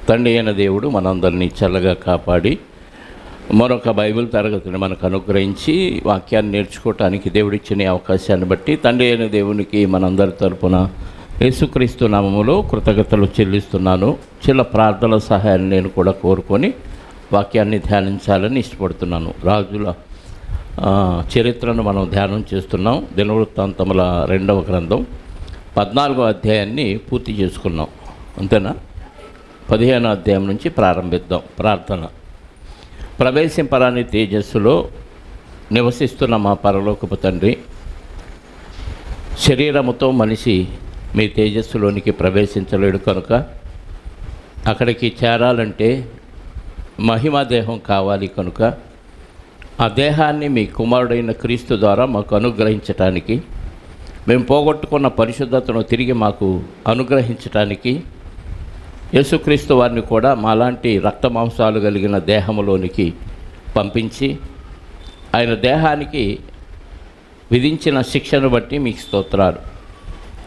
తండ్రి అయిన దేవుడు మనందరినీ చల్లగా కాపాడి మరొక బైబిల్ తరగతిని మనకు అనుగ్రహించి వాక్యాన్ని నేర్చుకోవటానికి దేవుడిచ్చిన అవకాశాన్ని బట్టి తండ్రి అయిన దేవునికి మనందరి తరపున యేసుక్రీస్తు నామములో కృతజ్ఞతలు చెల్లిస్తున్నాను. చిన్న ప్రార్థనల సహాయాన్ని నేను కూడా కోరుకొని వాక్యాన్ని ధ్యానించాలని ఇష్టపడుతున్నాను. రాజుల చరిత్రను మనం ధ్యానం చేస్తున్నాం. దినవృత్తాంతముల 2వ గ్రంథం 14వ అధ్యాయాన్ని పూర్తి చేసుకున్నాం. అంతేనా? 15వ అధ్యాయం నుంచి ప్రారంభిద్దాం. ప్రార్థన. ప్రవేశింపరాని తేజస్సులో నివసిస్తున్న మా పరలోకపు తండ్రి, శరీరముతో మనిషి మీ తేజస్సులోనికి ప్రవేశించలేడు కనుక అక్కడికి చేరాలంటే మహిమా దేహం కావాలి కనుక ఆ దేహాన్ని మీ కుమారుడైన క్రీస్తు ద్వారా మాకు అనుగ్రహించటానికి, మేము పోగొట్టుకున్న పరిశుద్ధతను తిరిగి మాకు అనుగ్రహించటానికి యేసుక్రీస్తు వారిని కూడా మాలాంటి రక్తమాంసాలు కలిగిన దేహములోనికి పంపించి ఆయన దేహానికి విధించిన శిక్షను బట్టి మీకు స్తోత్రాలు.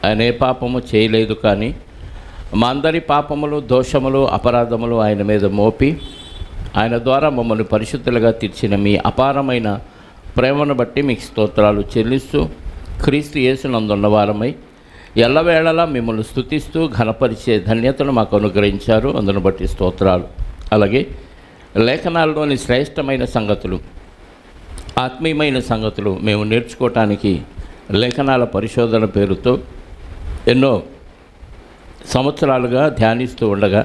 ఆయన ఏ పాపము చేయలేదు, కానీ మా అందరి పాపములు, దోషములు, అపరాధములు ఆయన మీద మోపి ఆయన ద్వారా మమ్మల్ని పరిశుద్ధులుగా తీర్చిన మీ అపారమైన ప్రేమను బట్టి మీకు స్తోత్రాలు చెల్లిస్తూ క్రీస్తు యేసునందున్న వారమై ఎల్లవేళలా మిమ్మల్ని స్తుతిస్తూ ఘనపరిచే ధన్యతను మాకు అనుగ్రహించారు. అందును బట్టి స్తోత్రాలు. అలాగే లేఖనాల్లోని శ్రేష్టమైన సంగతులు, ఆత్మీయమైన సంగతులు మేము నేర్చుకోవటానికి లేఖనాల పరిశోధన పేరుతో ఎన్నో సంవత్సరాలుగా ధ్యానిస్తూ ఉండగా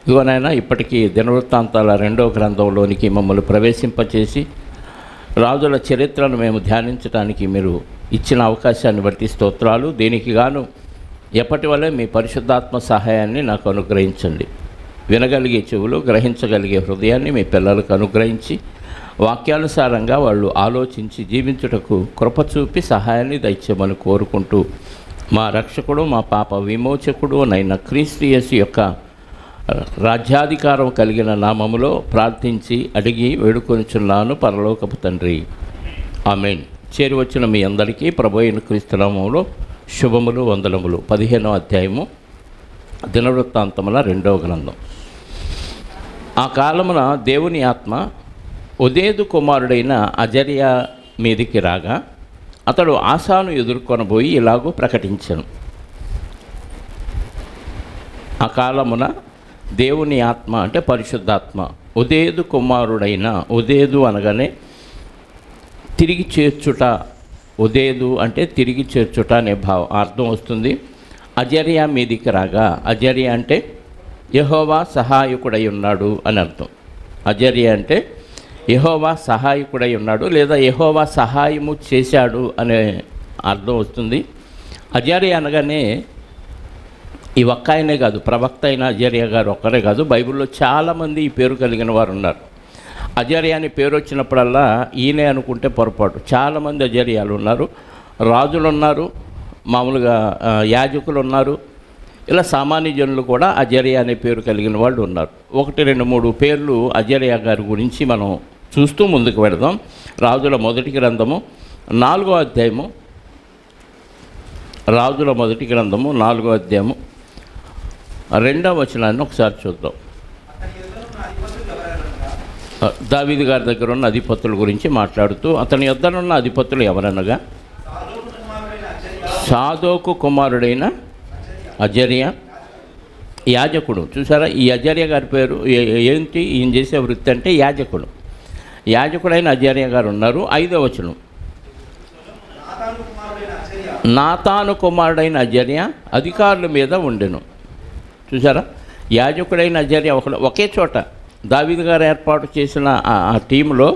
ఇదిగోనైనా ఇప్పటికీ దినవృత్తాంతాల 2వ గ్రంథంలోనికి మమ్మల్ని ప్రవేశింపచేసి రాజుల చరిత్రను మేము ధ్యానించడానికి మీరు ఇచ్చిన అవకాశాన్ని బట్టి స్తోత్రాలు. దీనికి గాను ఎప్పటి వల్లే మీ పరిశుద్ధాత్మ సహాయాన్ని నాకు అనుగ్రహించండి. వినగలిగే చెవులు, గ్రహించగలిగే హృదయాన్ని మీ పిల్లలకు అనుగ్రహించి వాక్యానుసారంగా వాళ్ళు ఆలోచించి జీవించుటకు కృప చూపి సహాయాన్ని దయచేయమని కోరుకుంటూ మా రక్షకుడు, మా పాప విమోచకుడు నైన క్రీస్తు యేసు యొక్క రాజ్యాధికారం కలిగిన నామములో ప్రార్థించి అడిగి వేడుకొనిచున్నాను పరలోకపు తండ్రి. ఆమేన్. చేరి వచ్చిన మీ అందరికీ ప్రభు అయిన క్రీస్తు నామములో శుభములు, వందనములు. 15వ అధ్యాయము దినవృత్తాంతముల 2వ గ్రంథం. ఆ కాలమున దేవుని ఆత్మ ఒదేదు కుమారుడైన అజర్యా మీదికి రాగా అతడు ఆసాను ఎదుర్కొనబోయి ఇలాగూ ప్రకటించెను. ఆ కాలమున దేవుని ఆత్మ అంటే పరిశుద్ధాత్మ ఒదేదు కుమారుడైన, ఒదేదు అనగానే తిరిగి చేర్చుట, ఒదేదు అంటే తిరిగి చేర్చుట అనే అర్థం వస్తుంది. అజర్యా మీదికి రాగా, అజర్యా అంటే యెహోవా సహాయకుడై ఉన్నాడు అని అర్థం. అజర్యా అంటే యెహోవా సహాయకుడై ఉన్నాడు లేదా యెహోవా సహాయము చేశాడు అనే అర్థం వస్తుంది. అజర్యా అనగానే ఈ ఒక్క ఆయనే కాదు, ప్రవక్త అయిన అజర్యా గారు ఒక్కరే కాదు, బైబిల్లో చాలామంది ఈ పేరు కలిగిన వారు ఉన్నారు. అజర్యా అని పేరు వచ్చినప్పుడల్లా ఈయనే అనుకుంటే పొరపాటు. చాలామంది అజర్యాలు ఉన్నారు. రాజులు ఉన్నారు, మామూలుగా యాజకులు ఉన్నారు, ఇలా సామాన్య జనులు కూడా అజర్యా అనే పేరు కలిగిన వాళ్ళు ఉన్నారు. 1, 2, 3 పేర్లు అజర్యా గారి గురించి మనం చూస్తూ ముందుకు వెళదాం. రాజుల మొదటి గ్రంథము 4వ అధ్యాయము, రాజుల మొదటి గ్రంథము 4వ అధ్యాయము 2వ వచనాన్ని ఒకసారి చూద్దాం. దావీదు గారి దగ్గర ఉన్న అధిపతుల గురించి మాట్లాడుతూ అతని యొద్దనున్న అధిపతులు ఎవరనగా సాదోకు కుమారుడైన అజర్యా యాజకుడు. చూసారా, ఈ అజర్యా గారి పేరు ఏంటి? ఈయన చేసే వృత్తి అంటే యాజకుడు. యాజకుడైన అజర్యా గారు ఉన్నారు. 5వ వచనం, నాతాను కుమారుడైన అజర్యా అధికారుల మీద ఉండెను. చూసారా, యాజకుడైన అజర్యా ఒకే చోట దావీదు గారు ఏర్పాటు చేసిన ఆ టీంలో,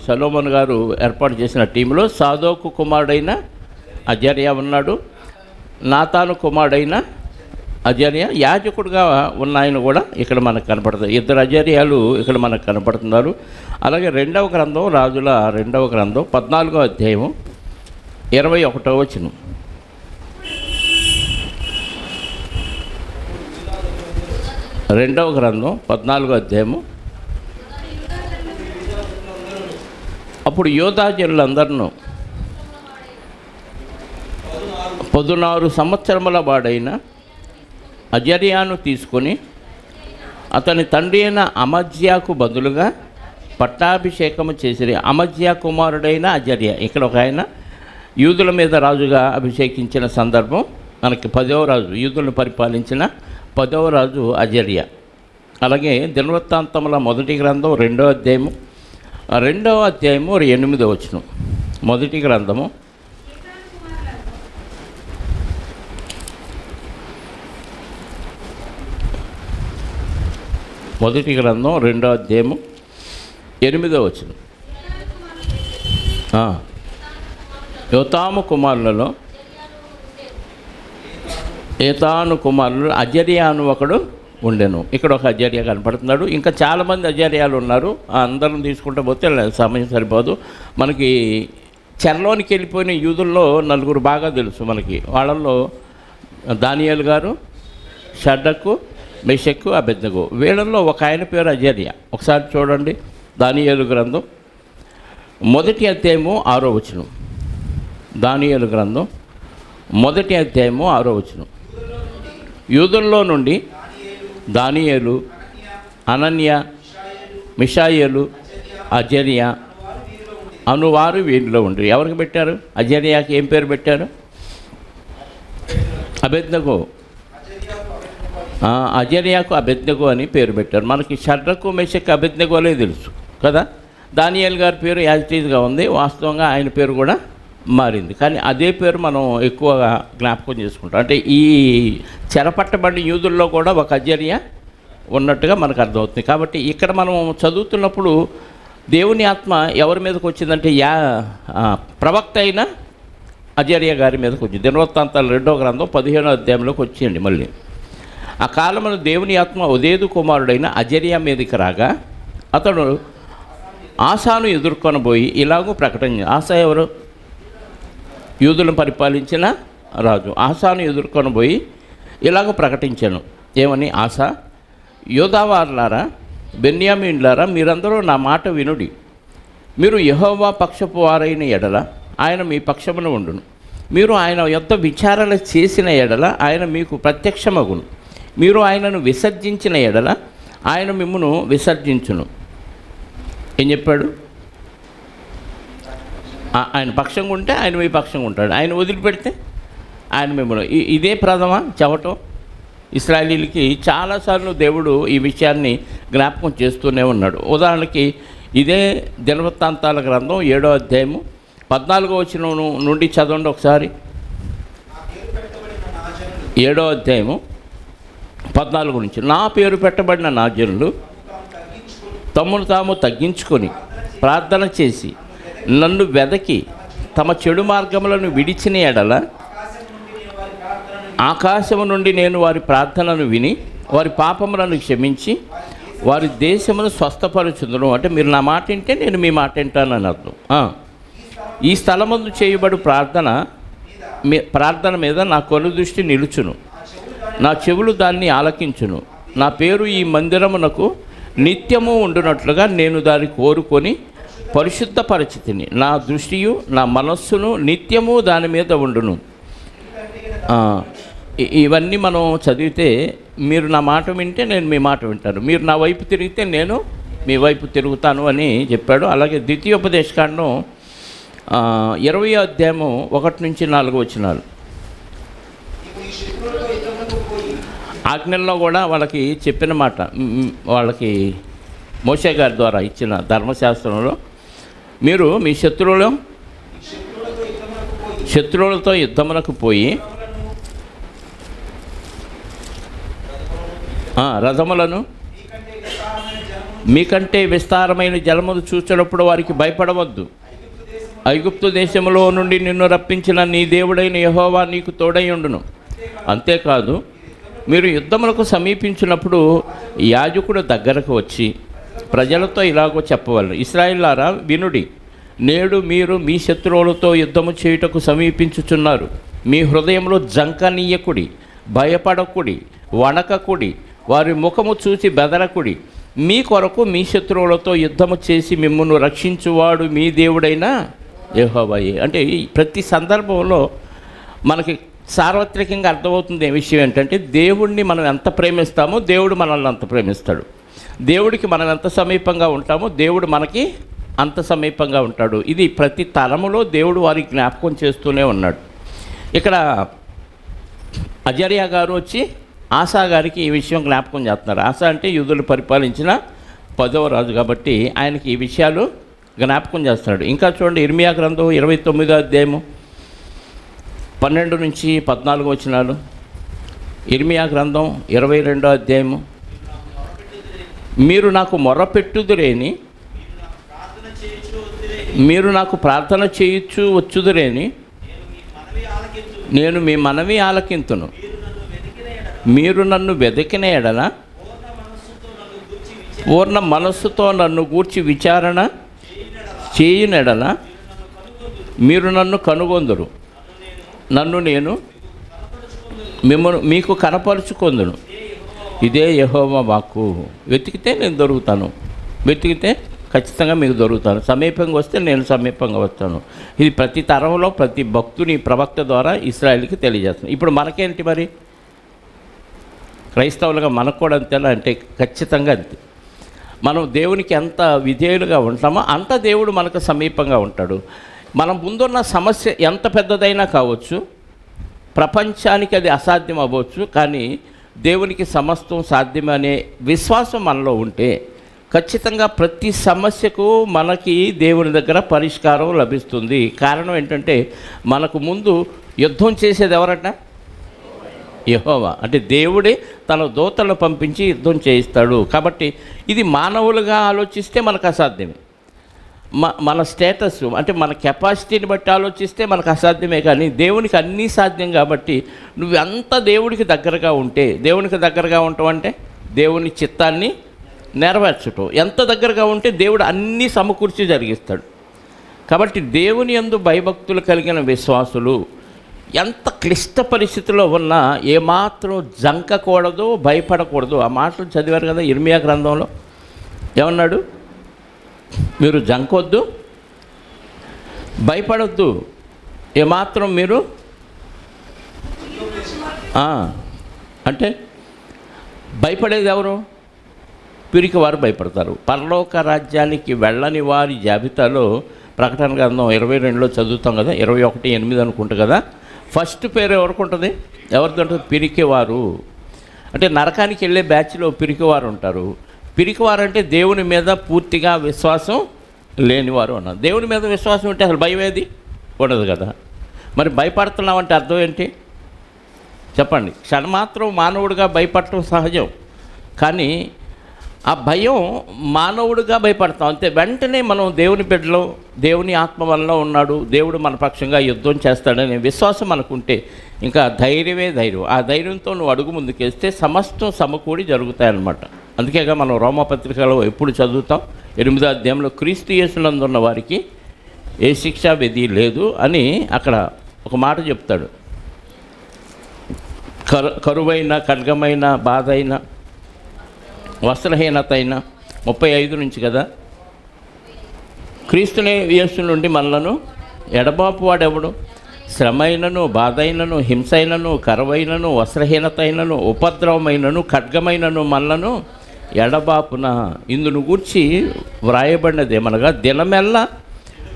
సొలొమోను గారు ఏర్పాటు చేసిన టీంలో సాదోకు కుమారుడైన అజర్యా ఉన్నాడు, నాతాను కుమారుడైన అజర్యా యాజకుడుగా ఉన్న ఆయన కూడా ఇక్కడ మనకు కనపడుతుంది. 2 అజర్యాలు ఇక్కడ మనకు కనపడుతున్నారు. అలాగే 2వ గ్రంథం, రాజుల 2వ గ్రంథం 14వ అధ్యాయము 21వ వచనం. రెండవ గ్రంథం 14వ అధ్యాయము. అప్పుడు యోధా జనులందరినూ 16 సంవత్సరముల వాడైన అజర్యాను తీసుకొని అతని తండ్రి అయిన అమజ్యాకు బదులుగా పట్టాభిషేకము చేసిరి. అమజ్యా కుమారుడైన అజర్య, ఇక్కడ ఒక ఆయన యూదుల మీద రాజుగా అభిషేకించిన సందర్భం మనకి 10వ రాజు, యూదులను పరిపాలించిన 10వ రాజు అజర్య. అలాగే దినవృత్తాంతముల మొదటి గ్రంథం 2వ అధ్యాయము 8వ వచనం. మొదటి గ్రంథము 2వ అధ్యాయము 8వ వచనం. యోతాము కుమారులలో అజర్యాను ఒకడు ఉండెను. ఇక్కడ ఒక అజర్య కనపడుతున్నాడు. ఇంకా చాలామంది అజర్యాలు ఉన్నారు. అందరం తీసుకుంటూ పోతే సమయం సరిపోదు. మనకి చెరలోనికి వెళ్ళిపోయిన యూదుల్లో 4 బాగా తెలుసు మనకి. వాళ్ళల్లో దానియేలు గారు, షడ్రకు, మెషక్కు, అబేద్నెగో. వీళ్ళల్లో ఒక ఆయన పేరు అజర్య. ఒకసారి చూడండి, దానియేలు గ్రంథం 1వ అధ్యాయము 6వ వచనం. దానియేలు గ్రంథం 1వ అధ్యాయము 6వ వచనం. యూదుల్లో నుండి దానియేలు, అనన్య, మిషాయేలు, అజర్య అనువారు వీరిలో ఉండి. ఎవరికి పెట్టారు? అజర్యాకి ఏం పేరు పెట్టారు? అబేద్నెగో. అజర్యాకు అబేద్నెగో అని పేరు పెట్టారు. మనకి షడ్రకు, మెషక్, అబేద్నెగోలే తెలుసు కదా. దానియేలు గారి పేరు యాజిటీజ్గా ఉంది. వాస్తవంగా ఆయన పేరు కూడా మారింది, కానీ అదే పేరు మనం ఎక్కువగా జ్ఞాపకం చేసుకుంటాం. అంటే ఈ చెరపట్టబడిన యూదుల్లో కూడా ఒక అజర్య ఉన్నట్టుగా మనకు అర్థమవుతుంది. కాబట్టి ఇక్కడ మనం చదువుతున్నప్పుడు దేవుని ఆత్మ ఎవరి మీదకి వచ్చిందంటే ప్రవక్త అయిన అజర్య గారి మీదకి వచ్చింది. దినవృత్తాంతాలు 2వ గ్రంథం 15వ అధ్యాయంలోకి వచ్చేయండి. మళ్ళీ ఆ కాలమున దేవుని ఆత్మ ఉదేదు కుమారుడైన అజర్య మీదకి రాగా అతడు ఆసాను ఎదుర్కొనబోయి ఇలాగూ ప్రకటన. ఆసా ఎవరు? యూదులను పరిపాలించిన రాజు. ఆసాను ఎదుర్కొనబోయి ఇలాగ ప్రకటించాను. ఏమని? ఆసా, యోధావారులారా, బెన్యామీనులారా, మీరందరూ నా మాట వినుడి. మీరు యెహోవా పక్షపు వారైన ఎడల ఆయన మీ పక్షమున ఉండును. మీరు ఆయన యొద్ద విచారణ చేసిన ఎడల ఆయన మీకు ప్రత్యక్షమగును. మీరు ఆయనను విసర్జించిన ఎడల ఆయన మిమ్మును విసర్జించును. ఏం చెప్పాడు? ఆయన పక్షంగా ఉంటే ఆయన మీ పక్షంగా ఉంటాడు. ఆయన వదిలిపెడితే ఆయన మిమ్మల్ని. ఇదే ప్రథమ చెప్పటం ఇశ్రాయేలీలకి చాలాసార్లు దేవుడు ఈ విషయాన్ని జ్ఞాపకం చేస్తూనే ఉన్నాడు. ఉదాహరణకి ఇదే దినవృత్తాంతాల గ్రంథం 7వ అధ్యాయము 14వ వచనం నుండి చదవండి ఒకసారి. 7వ అధ్యాయము 14 నుంచి. నా పేరు పెట్టబడిన నా జనులు తమను తాము తగ్గించుకొని ప్రార్థన చేసి నన్ను వెదకి తమ చెడు మార్గములను విడిచిన ఎడల ఆకాశము నుండి నేను వారి ప్రార్థనను విని వారి పాపములను క్షమించి వారి దేశమును స్వస్థపరుచుదును. అంటే మీరు నా మాట వింటే నేను మీ మాట వింటానని అర్థం. ఈ స్థలమందు చేయబడు ప్రార్థన మీద నా కొలు దృష్టి నిలుచును, నా చెవులు దాన్ని ఆలకించును. నా పేరు ఈ మందిరమునకు నిత్యము ఉండునట్లుగా నేను దాన్ని కోరుకొని పరిశుద్ధపరిచితిని. నా దృష్టియు నా మనస్సును నిత్యము దాని మీద ఉండును. ఇవన్నీ మనం చదివితే మీరు నా మాట వింటే నేను మీ మాట వింటాను, మీరు నా వైపు తిరిగితే నేను మీ వైపు తిరుగుతాను అని చెప్పాడు. అలాగే ద్వితీయోపదేశకాండం 20వ అధ్యాయము 1 నుంచి 4 వచనాలు. ఆజ్ఞల్లో కూడా వాళ్ళకి చెప్పిన మాట, వాళ్ళకి మోషే గారి ద్వారా ఇచ్చిన ధర్మశాస్త్రంలో మీరు మీ శత్రువులతో యుద్ధమునకు పోయి రథములను మీకంటే విస్తారమైన జలములు చూచినప్పుడు వారికి భయపడవద్దు. ఐగుప్తు దేశంలో నుండి నిన్ను రప్పించిన నీ దేవుడైన యెహోవా నీకు తోడై ఉండును. అంతేకాదు మీరు యుద్ధములకు సమీపించినప్పుడు యాజకుడు దగ్గరకు వచ్చి ప్రజలతో ఇలాగో చెప్పవలను, ఇశ్రాయేలులారా వినుడి, నేడు మీరు మీ శత్రువులతో యుద్ధము చేయుటకు సమీపించుచున్నారు. మీ హృదయంలో జంకనీయకుడి, భయపడకుడి, వణకకుడి, వారి ముఖము చూసి బెదరకుడి. మీ కొరకు మీ శత్రువులతో యుద్ధము చేసి మిమ్మును రక్షించువాడు మీ దేవుడైన యెహోవాయే. అంటే ప్రతి సందర్భంలో మనకి సార్వత్రికంగా అర్థమవుతుంది విషయం ఏంటంటే, దేవుణ్ణి మనం ఎంత ప్రేమిస్తామో దేవుడు మనల్ని అంత ప్రేమిస్తాడు. దేవుడికి మనం ఎంత సమీపంగా ఉంటామో దేవుడు మనకి అంత సమీపంగా ఉంటాడు. ఇది ప్రతి తరములో దేవుడు వారికి జ్ఞాపకం చేస్తూనే ఉన్నాడు. ఇక్కడ అజర్యా గారు వచ్చి ఆసా గారికి ఈ విషయం జ్ఞాపకం చేస్తున్నారు. ఆసా అంటే యూదులు పరిపాలించిన 10వ రాజు కాబట్టి ఆయనకి ఈ విషయాలు జ్ఞాపకం చేస్తున్నాడు. ఇంకా చూడండి, ఇర్మియా గ్రంథం 29వ అధ్యాయము 12 నుంచి 14 వచనాలు. ఇర్మియా గ్రంథం 22వ అధ్యాయము. మీరు నాకు మొర్రపెట్టుదురేని, మీరు నాకు ప్రార్థన చేయొచ్చు వచ్చుదురేని, నేను మీ మనవి ఆలకింతును. మీరు నన్ను వెతికిన ఎడల, పూర్ణ మనస్సుతో నన్ను గూర్చి విచారణ చేయనెడల మీరు నన్ను కనుగొందురు. నన్ను నేను మీకు కనపరుచుకొందును. ఇదే యెహోవా వాక్కు. వెతికితే నేను దొరుకుతాను, వెతికితే ఖచ్చితంగా మీకు దొరుకుతాను. సమీపంగా వస్తే నేను సమీపంగా వస్తాను. ఇది ప్రతి తరంలో ప్రతి భక్తుని ప్రవక్త ద్వారా ఇశ్రాయేలుకి తెలియజేస్తాను. ఇప్పుడు మనకేంటి మరి? క్రైస్తవులుగా మనకు కూడా అంతేలా అంటే ఖచ్చితంగా అంతే. మనం దేవునికి ఎంత విధేయులుగా ఉంటామో అంత దేవుడు మనకు సమీపంగా ఉంటాడు. మనం ముందున్న సమస్య ఎంత పెద్దదైనా కావచ్చు, ప్రపంచానికి అది అసాధ్యం అవ్వచ్చు, కానీ దేవునికి సమస్తం సాధ్యమనే విశ్వాసం మనలో ఉంటే ఖచ్చితంగా ప్రతి సమస్యకు మనకి దేవుని దగ్గర పరిష్కారం లభిస్తుంది. కారణం ఏంటంటే, మనకు ముందు యుద్ధం చేసేది ఎవరట? యెహోవా. అంటే దేవుడే తన దూతలను పంపించి యుద్ధం చేయిస్తాడు. కాబట్టి ఇది మానవులుగా ఆలోచిస్తే మనకు అసాధ్యమే. మన స్టేటస్ అంటే మన కెపాసిటీని బట్టి ఆలోచిస్తే మనకు అసాధ్యమే. కానీ దేవునికి అన్నీ సాధ్యం. కాబట్టి నువ్వు అంత దేవుడికి దగ్గరగా ఉంటే, దేవునికి దగ్గరగా ఉంటావంటే దేవుని చిత్తాన్ని నెరవేర్చటం. ఎంత దగ్గరగా ఉంటే దేవుడు అన్నీ సమకూర్చి జరిగిస్తాడు. కాబట్టి దేవుని యందు భయభక్తులు కలిగిన విశ్వాసులు ఎంత క్లిష్ట పరిస్థితిలో ఉన్నా ఏమాత్రం జంకకూడదు, భయపడకూడదు. ఆ మాటలు చదివారు కదా ఇర్మియా గ్రంథంలో. ఏమన్నాడు? మీరు జంకొద్దు, భయపడొద్దు, ఏమాత్రం మీరు అంటే భయపడేది ఎవరు? పిరికి వారు భయపడతారు. పరలోక రాజ్యానికి వెళ్ళని వారి జాబితాలో ప్రకటన గ్రంథం 22లో చదువుతాం కదా, 21:8 అనుకుంటా కదా. ఫస్ట్ పేరు ఎవరికి ఉంటుంది? ఎవరిది ఉంటుంది? పిరికివారు. అంటే నరకానికి వెళ్ళే బ్యాచ్లో పిరికివారు ఉంటారు. పిరికివారు అంటే దేవుని మీద పూర్తిగా విశ్వాసం లేనివారు అన్నారు. దేవుని మీద విశ్వాసం ఉంటే అసలు భయం ఏది ఉండదు కదా. మరి భయపడుతున్నామంటే అర్థం ఏంటి చెప్పండి? క్షణమాత్రం మానవుడిగా భయపడటం సహజం, కానీ ఆ భయం మానవుడిగా భయపడతాం అంతే. వెంటనే మనం దేవుని బిడ్డలో, దేవుని ఆత్మ వల్ల ఉన్నాడు, దేవుడు మన పక్షంగా యుద్ధం చేస్తాడనే విశ్వాసం మనకుంటే ఇంకా ధైర్యమే ధైర్యం. ఆ ధైర్యంతో నువ్వు అడుగు ముందుకేస్తే సమస్తం సమకూడి జరుగుతాయన్నమాట. అందుకేగా మనం రోమపత్రికలో ఎప్పుడు చదువుతాం, 8వ అధ్యాయంలో క్రీస్తు యేసునందు ఉన్న వారికి ఏ శిక్షా విధి లేదు అని అక్కడ ఒక మాట చెప్తాడు. కరువైన, ఖడ్గమైన, బాధ అయిన, వస్త్రహీనత అయిన 35 నుంచి కదా, క్రీస్తునే యేసు నుండి మనలను ఎడబాపు వాడెవడు? శ్రమైనను, బాధైనను, హింసైనను, కరువైనను, వస్త్రహీనత అయినను, ఉపద్రవమైనను, ఖడ్గమైనను మనలను ఎడబాపున. ఇందును గూర్చి వ్రాయబడినదేమనగా, దినమెల్లా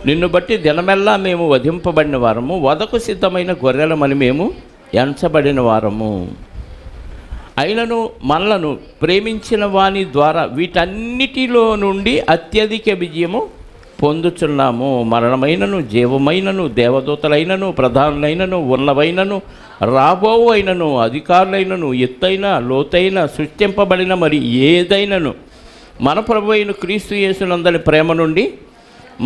నిన్ను బట్టి దినమెల్లా మేము వధింపబడిన వారము, వధకు సిద్ధమైన గొర్రెలమని మేము ఎంచబడిన వారము. అయినను మనలను ప్రేమించిన వాని ద్వారా వీటన్నిటిలో నుండి అత్యధిక విజయము పొందుచున్నాము. మరణమైనను, జీవమైనను, దేవదూతలైనను, ప్రధానులైనను, ఉన్నవైనను, రాబోవు అయినను, అధికారులైనను, ఎత్తైన, లోతైన, సృష్టింపబడిన మరి ఏదైనను మన ప్రభువైన క్రీస్తు యేసునందలి ప్రేమ నుండి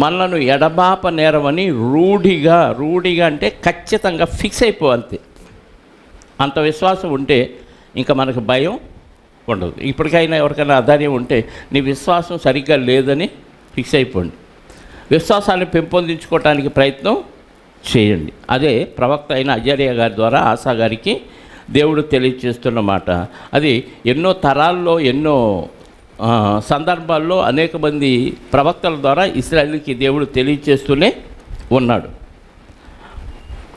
మనలను ఎడబాప నేరమని రూఢిగా అంటే ఖచ్చితంగా ఫిక్స్ అయిపోవాలి. అంత విశ్వాసం ఉంటే ఇంకా మనకు భయం ఉండదు. ఇప్పటికైనా ఎవరికైనా అధైర్యం ఉంటే నీ విశ్వాసం సరిగ్గా లేదని ఫిక్స్ అయిపోండి. విశ్వాసాన్ని పెంపొందించుకోవటానికి ప్రయత్నం చేయండి. అదే ప్రవక్త అయిన అజర్యా గారి ద్వారా ఆసా గారికి దేవుడు తెలియజేస్తున్న మాట. అది ఎన్నో తరాల్లో, ఎన్నో సందర్భాల్లో అనేక మంది ప్రవక్తల ద్వారా ఇశ్రాయేలుకి దేవుడు తెలియజేస్తూనే ఉన్నాడు.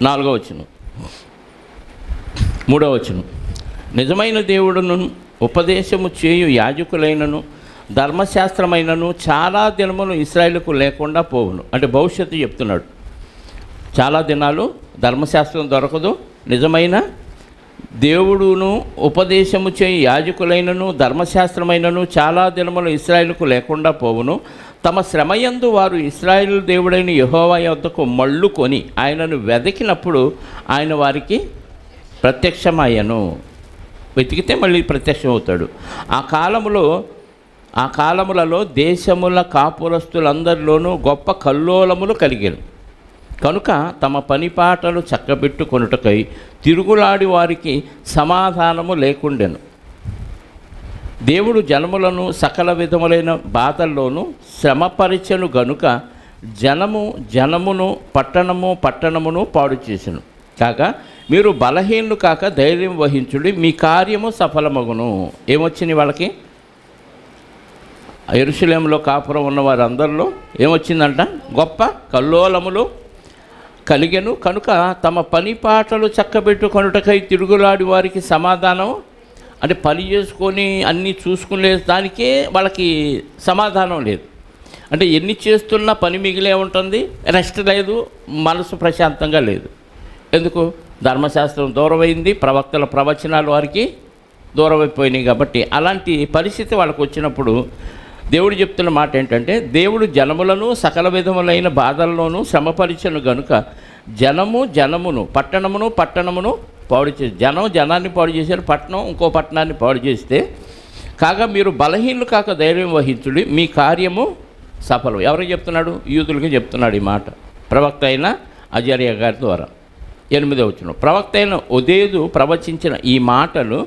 4వ వచనం. 3వ వచనం, నిజమైన దేవుడును ఉపదేశము చేయు యాజకులైనను ధర్మశాస్త్రమైనను చాలా దినములు ఇశ్రాయేలుకు లేకుండా పోవును. అంటే భవిష్యత్తు చెప్తున్నాడు. చాలా దినాలు ధర్మశాస్త్రం దొరకదు, నిజమైన దేవుడును ఉపదేశము చేయి యాజకులైనను ధర్మశాస్త్రమైనను చాలా దినములు ఇశ్రాయేలుకు లేకుండా పోవును. తమ శ్రమయందు వారు ఇశ్రాయేలు దేవుడైన యెహోవా యొద్దకు మళ్ళుకొని ఆయనను వెతికినప్పుడు ఆయన వారికి ప్రత్యక్షమయ్యను. వెతికితే మళ్ళీ ప్రత్యక్షమవుతాడు. ఆ కాలములలో దేశముల కాపురస్తులందరిలోనూ గొప్ప కల్లోలములు కలిగాను కనుక తమ పనిపాటలు చక్కబెట్టుకొనుటకై తిరుగులాడి వారికి సమాధానము లేకుండెను. దేవుడు జనములను సకల విధములైన బాధల్లోనూ శ్రమపరిచెను గనుక జనమును పట్టణమును పాడు చేసెను. కాగా మీరు బలహీనులు కాక ధైర్యం వహించుడి, మీ కార్యము సఫలమగును. ఏమొచ్చింది వాళ్ళకి? యెరూషలేములో కాపురం ఉన్న వారందరిలో ఏమొచ్చిందంట? గొప్ప కల్లోలములు కలిగెను కనుక తమ పనిపాటలు చక్కబెట్టుకొనుటకై తిరుగులాడి వారికి సమాధానం. అంటే పని చేసుకొని అన్నీ చూసుకునే దానికే వాళ్ళకి సమాధానం లేదు. అంటే ఎన్ని చేస్తున్నా పని మిగిలే ఉంటుంది, రెస్ట్ లేదు, మనసు ప్రశాంతంగా లేదు. ఎందుకు? ధర్మశాస్త్రం దూరమైంది, ప్రవక్తల ప్రవచనాలు వారికి దూరమైపోయినాయి. కాబట్టి అలాంటి పరిస్థితి వాళ్ళకు వచ్చినప్పుడు దేవుడు చెప్తున్న మాట ఏంటంటే, దేవుడు జనములను సకల విధములైన బాధల్లోనూ శ్రమపరిచెను గనుక జనమును పట్టణమును పాడు చేసి, జనాన్ని పాడు చేశారు, పట్టణం ఇంకో పట్టణాన్ని పాడు చేస్తే, కాగా మీరు బలహీనులు కాక ధైర్యం వహించుడి, మీ కార్యము సఫలం. ఎవరికి చెప్తున్నాడు? యూదులకి చెప్తున్నాడు ఈ మాట, ప్రవక్త అయిన అజర్యా గారి ద్వారా. 8వ వచనం, ప్రవక్త అయిన ఒదేదు ప్రవచించిన ఈ మాటలు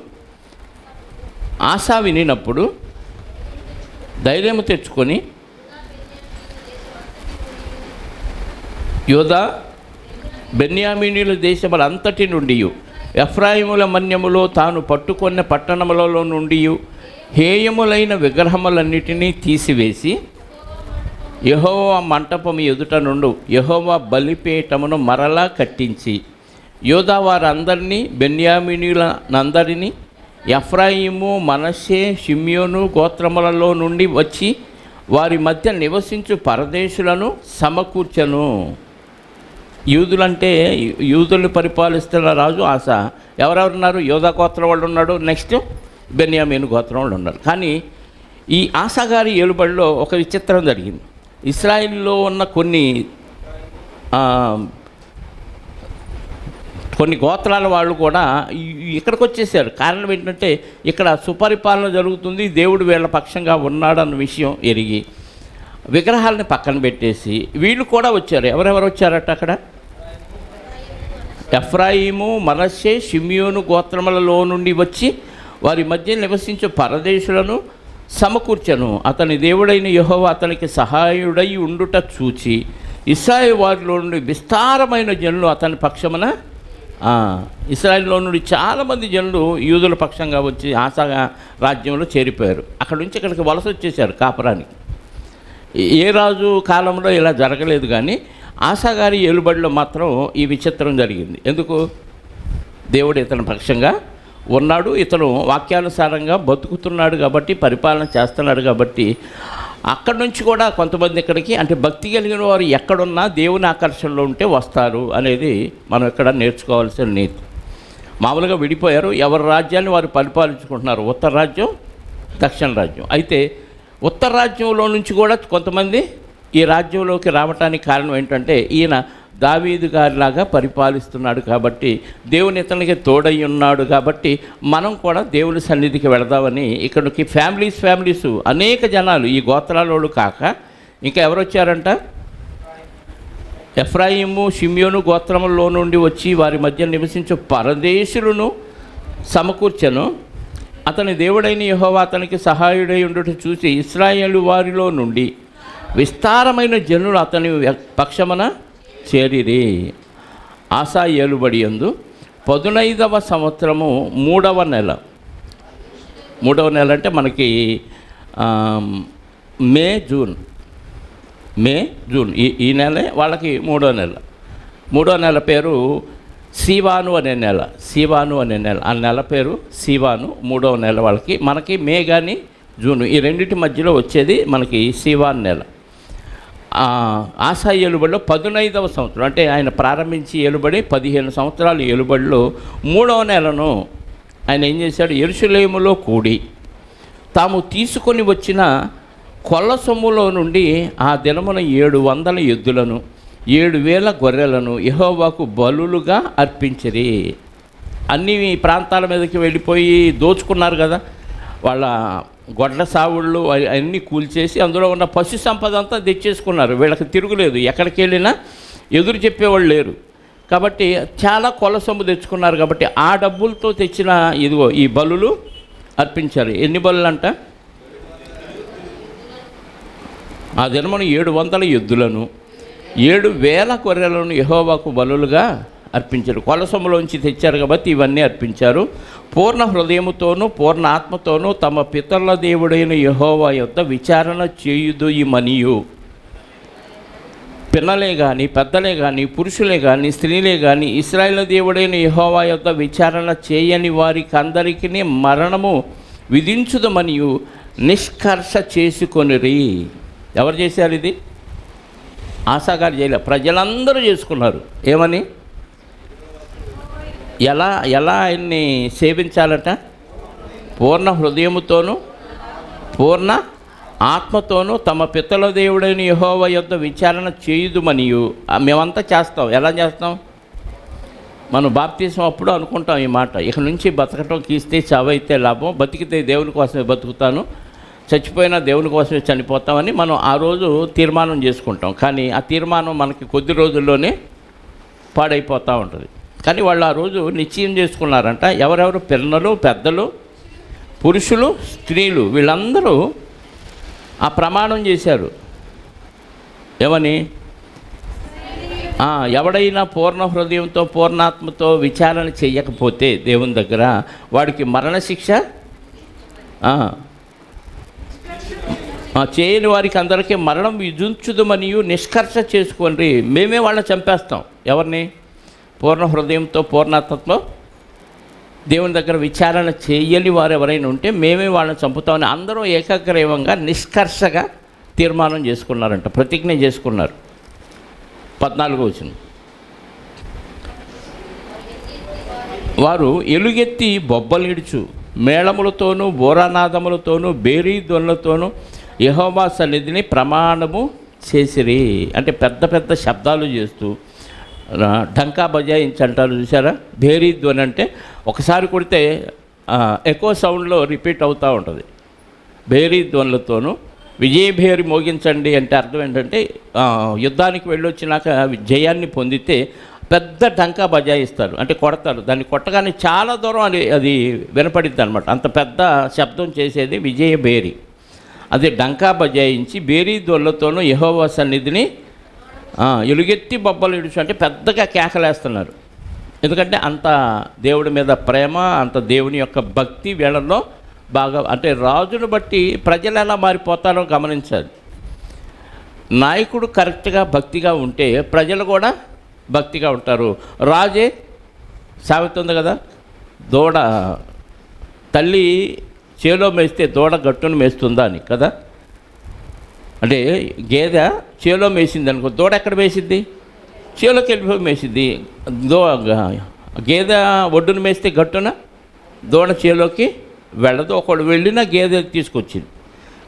ఆసా వినినప్పుడు ధైర్యము తెచ్చుకొని యోదా బెన్యామీనీల దేశములంతటి నుండి ఎఫ్రాయిముల మన్యములో తాను పట్టుకొన్న పట్టణములలో నుండి హేయములైన విగ్రహములన్నిటినీ తీసివేసి యెహోవా మంటపము ఎదుట నుండి యెహోవా బలిపీఠమును మరలా కట్టించి యోదా వారందరినీ బెన్యామీనీలందరినీ ఎఫ్రాయిము మనష్షే షిమ్యోను గోత్రములలో నుండి వచ్చి వారి మధ్య నివసించు పరదేశులను సమకూర్చెను. యూదులంటే యూదులు పరిపాలిస్తున్న రాజు ఆసా. ఎవరెవరున్నారు? యోధా గోత్రం వాళ్ళు ఉన్నాడు, నెక్స్ట్ బెన్యామీను గోత్రం వాళ్ళు ఉన్నారు. కానీ ఈ ఆసా గారి ఏలుబడిలో ఒక విచిత్రం జరిగింది. ఇశ్రాయిల్లో ఉన్న కొన్ని గోత్రాల వాళ్ళు కూడా ఇక్కడికి వచ్చేసారు. కారణం ఏంటంటే ఇక్కడ సుపరిపాలన జరుగుతుంది, దేవుడు వీళ్ళ పక్షంగా ఉన్నాడన్న విషయం ఎరిగి విగ్రహాలని పక్కన పెట్టేసి వీళ్ళు కూడా వచ్చారు. ఎవరెవరు వచ్చారట అక్కడ? ఎఫ్రాయిము మనష్షే షిమ్యోను గోత్రములలో నుండి వచ్చి వారి మధ్య నివసించే పరదేశులను సమకూర్చెను. అతని దేవుడైన యెహోవా అతనికి సహాయుడై ఉండుట చూచి ఇశ్రాయేలు వారిలో నుండి విస్తారమైన జనులు అతని పక్షమున, ఇశ్రాయేలులో నుండి చాలామంది జనులు యూదుల పక్షంగా వచ్చి ఆసా రాజ్యంలో చేరిపోయారు. అక్కడి నుంచి ఇక్కడికి వలస వచ్చేసారు కాపురానికి. ఏ రాజు కాలంలో ఇలా జరగలేదు, కానీ ఆసా గారి ఏలుబడిలో మాత్రం ఈ విచిత్రం జరిగింది. ఎందుకు? దేవుడు ఇతని పక్షంగా ఉన్నాడు, ఇతను వాక్యానుసారంగా బతుకుతున్నాడు కాబట్టి, పరిపాలన చేస్తున్నాడు కాబట్టి అక్కడి నుంచి కూడా కొంతమంది ఇక్కడికి, అంటే భక్తి కలిగిన వారు ఎక్కడున్నా దేవుని ఆకర్షణలో ఉంటే వస్తారు అనేది మనం ఇక్కడ నేర్చుకోవాల్సిన నీతి. మామూలుగా విడిపోయారు, ఎవరి రాజ్యాన్ని వారు పరిపాలించుకుంటున్నారు, ఉత్తర రాజ్యం దక్షిణ రాజ్యం. అయితే ఉత్తర రాజ్యంలో నుంచి కూడా కొంతమంది ఈ రాజ్యంలోకి రావటానికి కారణం ఏంటంటే ఈయన దావీదు గారిలాగా పరిపాలిస్తున్నాడు కాబట్టి, దేవుని ఇతనికి తోడై ఉన్నాడు కాబట్టి మనం కూడా దేవుని సన్నిధికి వెళదామని ఇక్కడికి ఫ్యామిలీస్ అనేక జనాలు, ఈ గోత్రాలోళ్ళు కాక ఇంకా ఎవరు వచ్చారంట? ఎఫ్రాయిము షిమ్యోను గోత్రములో నుండి వచ్చి వారి మధ్య నివసించే పరదేశులను సమకూర్చెను. అతని దేవుడైన యెహోవా అతనికి సహాయుడై ఉండుట చూసి ఇశ్రాయేలు వారిలో నుండి విస్తారమైన జనులు అతని పక్షమున చేరిరి. ఆసా ఏలుబడి యందు 15వ సంవత్సరము 3వ నెల. 3వ నెల అంటే మనకి మే జూన్ ఈ నెలే వాళ్ళకి 3వ నెల. 3వ నెల పేరు సీవాను అనే నెల, సీవాను అనే నెల, ఆ నెల పేరు సీవాను. 3వ నెల వాళ్ళకి. మనకి మే కానీ జూను, ఈ రెండింటి మధ్యలో వచ్చేది మనకి సీవాన్ నెల. ఆసా ఏలుబడిలో 15వ సంవత్సరం, అంటే ఆయన ప్రారంభించి ఏలుబడి 15 సంవత్సరాలు ఏలుబడిలో 3వ నెలను ఆయన ఏం చేశాడు? యెరూషలేములో కూడి తాము తీసుకొని వచ్చిన కొల్ల సొమ్ములో నుండి ఆ దినమున 700 ఎద్దులను 7,000 గొర్రెలను యెహోవాకు బలులుగా అర్పించిరి. అన్ని ప్రాంతాల మీదకి వెళ్ళిపోయి దోచుకున్నారు కదా, వాళ్ళ గొడ్ల సావుళ్ళు అన్నీ కూల్చేసి అందులో ఉన్న పశు సంపద అంతా తెచ్చేసుకున్నారు. వీళ్ళకి తిరుగులేదు, ఎక్కడికి వెళ్ళినా ఎదురు చెప్పేవాళ్ళు లేరు కాబట్టి చాలా కొల్ల సొమ్ము తెచ్చుకున్నారు. కాబట్టి ఆ డబ్బులతో తెచ్చిన ఇదిగో ఈ బలులు అర్పించారు. ఎన్ని బలులు అంట? ఆ దినమున 700 ఎద్దులను 7,000 గొర్రెలను యెహోవాకు బలులుగా అర్పించారు. కొల్ల సొమ్ములోంచి తెచ్చారు కాబట్టి ఇవన్నీ అర్పించారు. పూర్ణ హృదయముతోనూ పూర్ణ ఆత్మతోనూ తమ పితరుల దేవుడైన యెహోవా యొద్ద విచారణ చేయుదుమనియు. పిల్లలే కానీ పెద్దలే కానీ పురుషులే కానీ స్త్రీలే కానీ ఇశ్రాయేలు దేవుడైన యెహోవా యొద్ద విచారణ చేయని వారికి అందరికీ మరణము విధించుదమనియు నిష్కర్ష చేసుకొనిరి. ఎవరు చేశారు ఇది? ఆసాగారు చేయలే, ప్రజలందరూ చేసుకున్నారు. ఏమని? ఎలా ఆయన్ని సేవించాలట? పూర్ణ హృదయముతోనూ పూర్ణ ఆత్మతోనూ తమ పితరుల దేవుడైన యెహోవా యొద్ద విచారణ చేయుదుమనియు. మేమంతా చేస్తాం. ఎలా చేస్తాం? మనం బాప్తిసం అప్పుడు అనుకుంటాం ఈ మాట, ఇక నుంచి బతకటం కీస్తే చావైతే లాభం, బతికితే దేవుని కోసమే బతుకుతాను, చచ్చిపోయినా దేవుని కోసమే చనిపోతామని మనం ఆ రోజు తీర్మానం చేసుకుంటాం. కానీ ఆ తీర్మానం మనకి కొద్ది రోజుల్లోనే పాడైపోతూ ఉంటుంది. కానీ వాళ్ళు ఆ రోజు నిశ్చయం చేసుకున్నారంట. ఎవరెవరు? పిల్లలు, పెద్దలు, పురుషులు, స్త్రీలు, వీళ్ళందరూ ఆ ప్రమాణం చేశారు. ఏమని? ఎవడైనా పూర్ణ హృదయంతో పూర్ణాత్మతో విచారణ చెయ్యకపోతే దేవుని దగ్గర వాడికి మరణశిక్ష, చేయని వారికి అందరికీ మరణం విధించుదమనియు నిష్కర్ష చేసుకోండి. మేమే వాళ్ళని చంపేస్తాం. ఎవరిని? పూర్ణ హృదయంతో పూర్ణాత్మతో దేవుని దగ్గర విచారణ చేయని వారు ఎవరైనా ఉంటే మేమే వాళ్ళని చంపుతామని అందరూ ఏకాగ్రీవంగా నిష్కర్షగా తీర్మానం చేసుకున్నారంట, ప్రతిజ్ఞ చేసుకున్నారు. 14వ వచనం, వారు ఎలుగెత్తి బొబ్బలిడుచు మేళములతోనూ బోరానాదములతోనూ బేరీ ధ్వనులతోనూ యెహోవా సన్నిధిని ప్రమాణము చేసిరి. అంటే పెద్ద పెద్ద శబ్దాలు చేస్తూ ఢంకా బజాయించి అంటారు చూసారా? భేరీ ధ్వని అంటే ఒకసారి కొడితే ఎక్కువ సౌండ్లో రిపీట్ అవుతూ ఉంటుంది. భేరీ ధ్వనులతోనూ విజయభేరి మోగించండి అంటే అర్థం ఏంటంటే యుద్ధానికి వెళ్ళొచ్చినాక జయాన్ని పొందితే పెద్ద ఢంకా బజాయిస్తారు, అంటే కొడతారు. దాన్ని కొట్టగానే చాలా దూరం అది వినపడిద్ది అనమాట. అంత పెద్ద శబ్దం చేసేది విజయభేరి. అది ఢంకా బజాయించి బేరీ ధ్వనులతోనూ యెహోవా సన్నిధిని ఎలుగెత్తి బొబ్బలు ఇడుచు అంటే పెద్దగా కేకలేస్తున్నారు. ఎందుకంటే అంత దేవుడి మీద ప్రేమ, అంత దేవుని యొక్క భక్తి వీళ్ళలో బాగా. అంటే రాజును బట్టి ప్రజలు ఎలా మారిపోతారో గమనించాలి. నాయకుడు కరెక్ట్గా భక్తిగా ఉంటే ప్రజలు కూడా భక్తిగా ఉంటారు. రాజే సామెత ఉంది కదా, దూడ తల్లి చేలో మేస్తే దూడ గట్టును మేస్తుందా అని కదా. అంటే గేదె చేలో మేసింది అనుకో, దూడ ఎక్కడ మేసిద్ది? చేలోకి వెళ్ళిపోయి మేసిద్ది. గేదె ఒడ్డును మేస్తే గట్టున, దూడ చేలోకి వెళ్ళదు. ఒకడు వెళ్ళినా గేదె తీసుకొచ్చింది.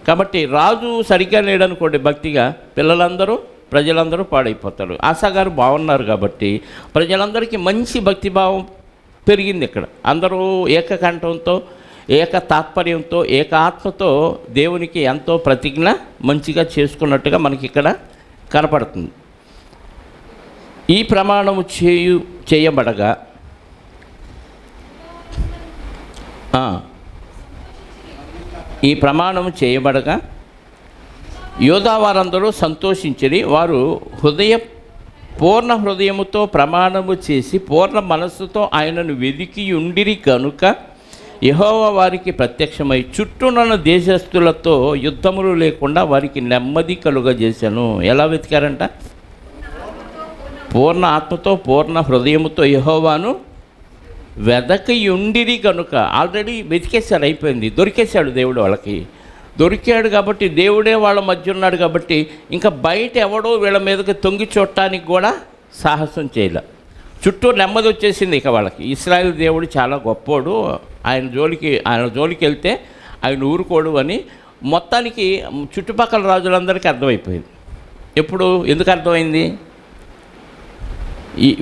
కాబట్టి రాజు సరిగ్గా లేడనుకోండి భక్తిగా, పిల్లలందరూ ప్రజలందరూ పాడైపోతారు. ఆశాగారు బాగున్నారు కాబట్టి ప్రజలందరికీ మంచి భక్తిభావం పెరిగింది. ఇక్కడ అందరూ ఏకకంఠంతో, ఏక తాత్పర్యంతో, ఏక ఆత్మతో దేవునికి ఎంతో ప్రతిజ్ఞ మంచిగా చేసుకున్నట్టుగా మనకి ఇక్కడ కనపడుతుంది. ఈ ప్రమాణము చేయబడగా ఈ ప్రమాణము చేయబడగా యోధా వారందరూ సంతోషించిరి. వారు పూర్ణ హృదయముతో ప్రమాణము చేసి పూర్ణ మనస్సుతో ఆయనను వెదికి ఉండిరి కనుక యెహోవా వారికి ప్రత్యక్షమై చుట్టూనున్న దేశస్థులతో యుద్ధములు లేకుండా వారికి నెమ్మది కలుగజేశాను. ఎలా వెతికారంట? పూర్ణ ఆత్మతో పూర్ణ హృదయముతో యెహోవాను వెదకయుండిరి కనుక. ఆల్రెడీ వెతికేశాడు, అయిపోయింది, దొరికేశాడు దేవుడు వాళ్ళకి. దొరికాడు కాబట్టి దేవుడే వాళ్ళ మధ్య ఉన్నాడు కాబట్టి ఇంకా బయట ఎవడో వీళ్ళ మీదకి తొంగి చూడటానికి కూడా సాహసం చేయలే. చుట్టూ నెమ్మది వచ్చేసింది ఇక వాళ్ళకి. ఇశ్రాయేలు దేవుడు చాలా గొప్పోడు, ఆయన జోలికి వెళ్తే ఆయన ఊరుకోడు అని మొత్తానికి చుట్టుపక్కల రాజులందరికీ అర్థమైపోయింది. ఎప్పుడు ఎందుకు అర్థమైంది?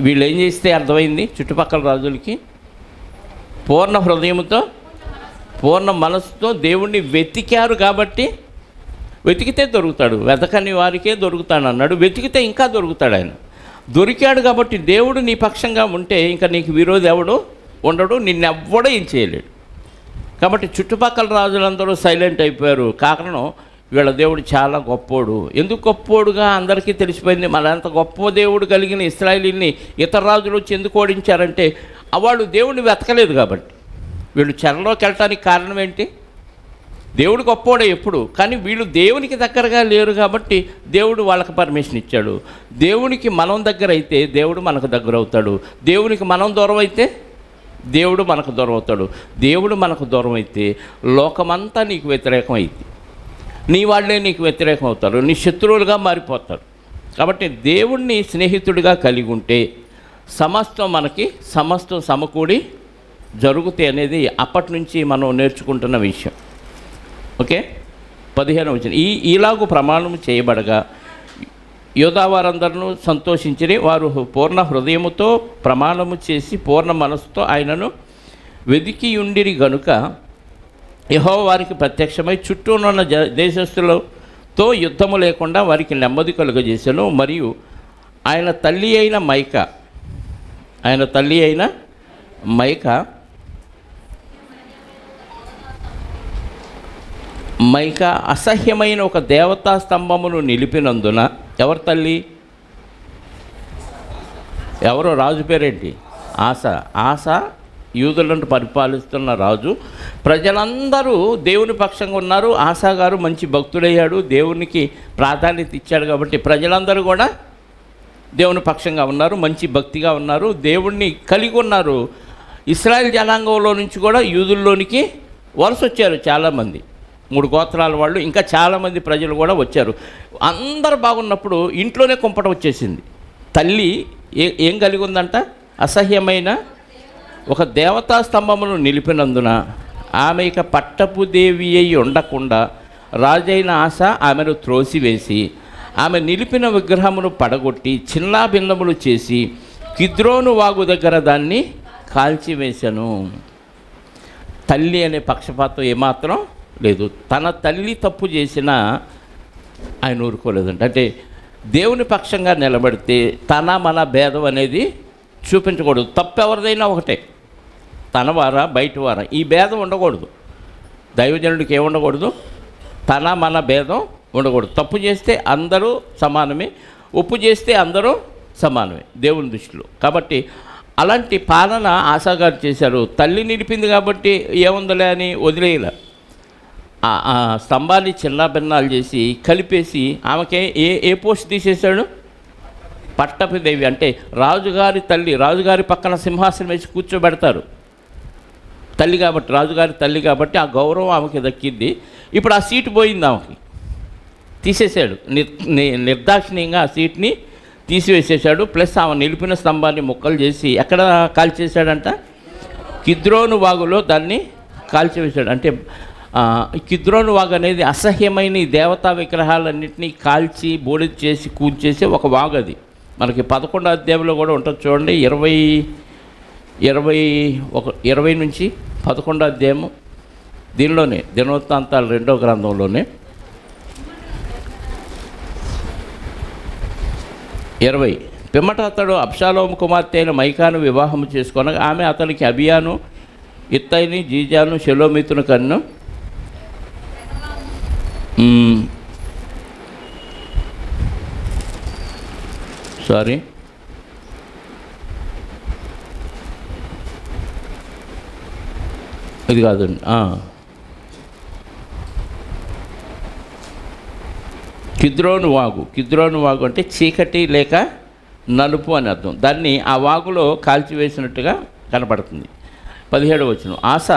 వీళ్ళు ఏం చేస్తే అర్థమైంది చుట్టుపక్కల రాజులకి? పూర్ణ హృదయంతో పూర్ణ మనసుతో దేవుణ్ణి వెతికారు కాబట్టి. వెతికితే దొరుకుతాడు, వెతకని వారికే దొరుకుతాడు అన్నాడు. వెతికితే ఇంకా దొరుకుతాడు. ఆయన దొరికాడు కాబట్టి దేవుడు నీ పక్షంగా ఉంటే ఇంకా నీకు విరోధి ఎవడు ఉండడు, నిన్నెవ్వడూ ఏం చేయలేడు. కాబట్టి చుట్టుపక్కల రాజులందరూ సైలెంట్ అయిపోయారు. కారణం వీళ్ళ దేవుడు చాలా గొప్పోడు. ఎందుకు గొప్పోడుగా అందరికీ తెలిసిపోయింది. మనంత గొప్ప దేవుడు కలిగిన ఇశ్రాయేలీని ఇతర రాజులు వచ్చి ఎందుకు ఓడించారంటే వాళ్ళు దేవుడిని వెతకలేదు కాబట్టి. వీళ్ళు చెరలోకి వెళ్ళటానికి కారణం ఏంటి? దేవుడు గొప్పోడే ఎప్పుడు, కానీ వీళ్ళు దేవునికి దగ్గరగా లేరు కాబట్టి దేవుడు వాళ్ళకి పర్మిషన్ ఇచ్చాడు. దేవునికి మనం దగ్గర అయితే దేవుడు మనకు దగ్గర అవుతాడు. దేవునికి మనం దూరం అయితే దేవుడు మనకు దూరం అవుతాడు. దేవుడు మనకు దూరం అయితే లోకమంతా నీకు వ్యతిరేకం అయింది. నీ వాళ్ళే నీకు వ్యతిరేకం అవుతారు, నీ శత్రువులుగా మారిపోతారు. కాబట్టి దేవుణ్ణి స్నేహితుడిగా కలిగి ఉంటే సమస్తం సమకూడి జరుగుతాయి అనేది అప్పటి నుంచి మనం నేర్చుకుంటున్న విషయం. ఓకే, 15వ వచనం. ఈలాగు ప్రమాణం చేయబడగా యోధావారందరూ సంతోషించి వారు పూర్ణ హృదయముతో ప్రమాణము చేసి పూర్ణ మనసుతో ఆయనను వెదికి ఉండిరి గనుక యెహోవా వారికి ప్రత్యక్షమై చుట్టూ ఉన్న దేశస్థులతో యుద్ధము లేకుండా వారికి నెమ్మది కలుగజేశాను. మరియు ఆయన తల్లి అయిన మైక అసహ్యమైన ఒక దేవతా స్తంభమును నిలిపినందున. ఎవరి తల్లి? ఎవరో రాజు పేరేంటి? ఆస యూదులను పరిపాలిస్తున్న రాజు. ప్రజలందరూ దేవుని పక్షంగా ఉన్నారు. ఆసా గారు మంచి భక్తుడయ్యాడు, దేవునికి ప్రాధాన్యత ఇచ్చాడు కాబట్టి ప్రజలందరూ కూడా దేవుని పక్షంగా ఉన్నారు, మంచి భక్తిగా ఉన్నారు, దేవుణ్ణి కలిగి ఉన్నారు. ఇశ్రాయేల్ జనాంగంలో నుంచి కూడా యూదుల్లోనికి వలస వచ్చారు చాలామంది, 3 గోత్రాల వాళ్ళు, ఇంకా చాలామంది ప్రజలు కూడా వచ్చారు. అందరు బాగున్నప్పుడు ఇంట్లోనే కుంపట వచ్చేసింది. తల్లి ఏం కలిగి ఉందంట? అసహ్యమైన ఒక దేవతా స్తంభమును నిలిపినందున ఆమె ఇక పట్టపు దేవి అయి ఉండకుండా రాజైన ఆస ఆమెను త్రోసివేసి ఆమె నిలిపిన విగ్రహమును పడగొట్టి చిన్నాభిన్నములు చేసి కిద్రోను వాగు దగ్గర దాన్ని కాల్చివేశాను. తల్లి అనే పక్షపాతం ఏమాత్రం లేదు. తన తల్లి తప్పు చేసినా ఆయన ఊరుకోలేదంట. అంటే దేవుని పక్షంగా నిలబడితే మన భేదం అనేది చూపించకూడదు. తప్పు ఎవరిదైనా ఒకటే, తనవారా బయటవారా ఈ భేదం ఉండకూడదు. దైవజనుడికి ఏముండకూడదు? మన భేదం ఉండకూడదు. తప్పు చేస్తే అందరూ సమానమే, ఒప్పు చేస్తే అందరూ సమానమే దేవుని దృష్టిలో. కాబట్టి అలాంటి పాలన ఆశాగారు చేశారు. తల్లి నిలిపింది కాబట్టి ఏముందలే అని వదిలేయలే. ఆ స్తంభాన్ని చిన్నాభిన్నాలు చేసి కలిపేసి ఆమెకే ఏ పోస్ట్ తీసేశాడు? పట్టపు దేవి. అంటే రాజుగారి తల్లి, రాజుగారి పక్కన సింహాసనం వేసి కూర్చోబెడతారు. తల్లి కాబట్టి, రాజుగారి తల్లి కాబట్టి ఆ గౌరవం ఆమెకి దక్కింది. ఇప్పుడు ఆ సీటు పోయింది, ఆమెకి తీసేశాడు. నిర్దాక్షిణ్యంగా ఆ సీట్ని తీసివేసేసాడు. ప్లస్ ఆమె నిలిపిన స్తంభాన్ని ముక్కలు చేసి ఎక్కడ కాల్చేశాడంట? కిద్రోను వాగులో దాన్ని కాల్చివేశాడు. అంటే కిద్రోను వాగు అనేది అసహ్యమైన ఈ దేవతా విగ్రహాలన్నింటినీ కాల్చి బూడిద చేసి కూల్చేసి ఒక వాగు. అది మనకి 11వ అధ్యాయంలో కూడా ఉంటుంది చూడండి. 20 నుంచి 11వ అధ్యాయము, దీనిలోనే దినవృత్తాంతాలు 2వ గ్రంథంలోనే 20. పిమ్మట అతడు అబ్షాలోము కుమార్తె అయిన మైకాను వివాహము చేసుకొనగా ఆమె అతనికి అబియాను, ఇత్తయిని, జీజాను, షెలోమితును కన్ను. సారీ, ఇది కాదండి. కిద్రోను వాగు అంటే చీకటి లేక నలుపు అని అర్థం. దాన్ని ఆ వాగులో కాల్చివేసినట్టుగా కనపడుతుంది. 17వ వచనం, ఆస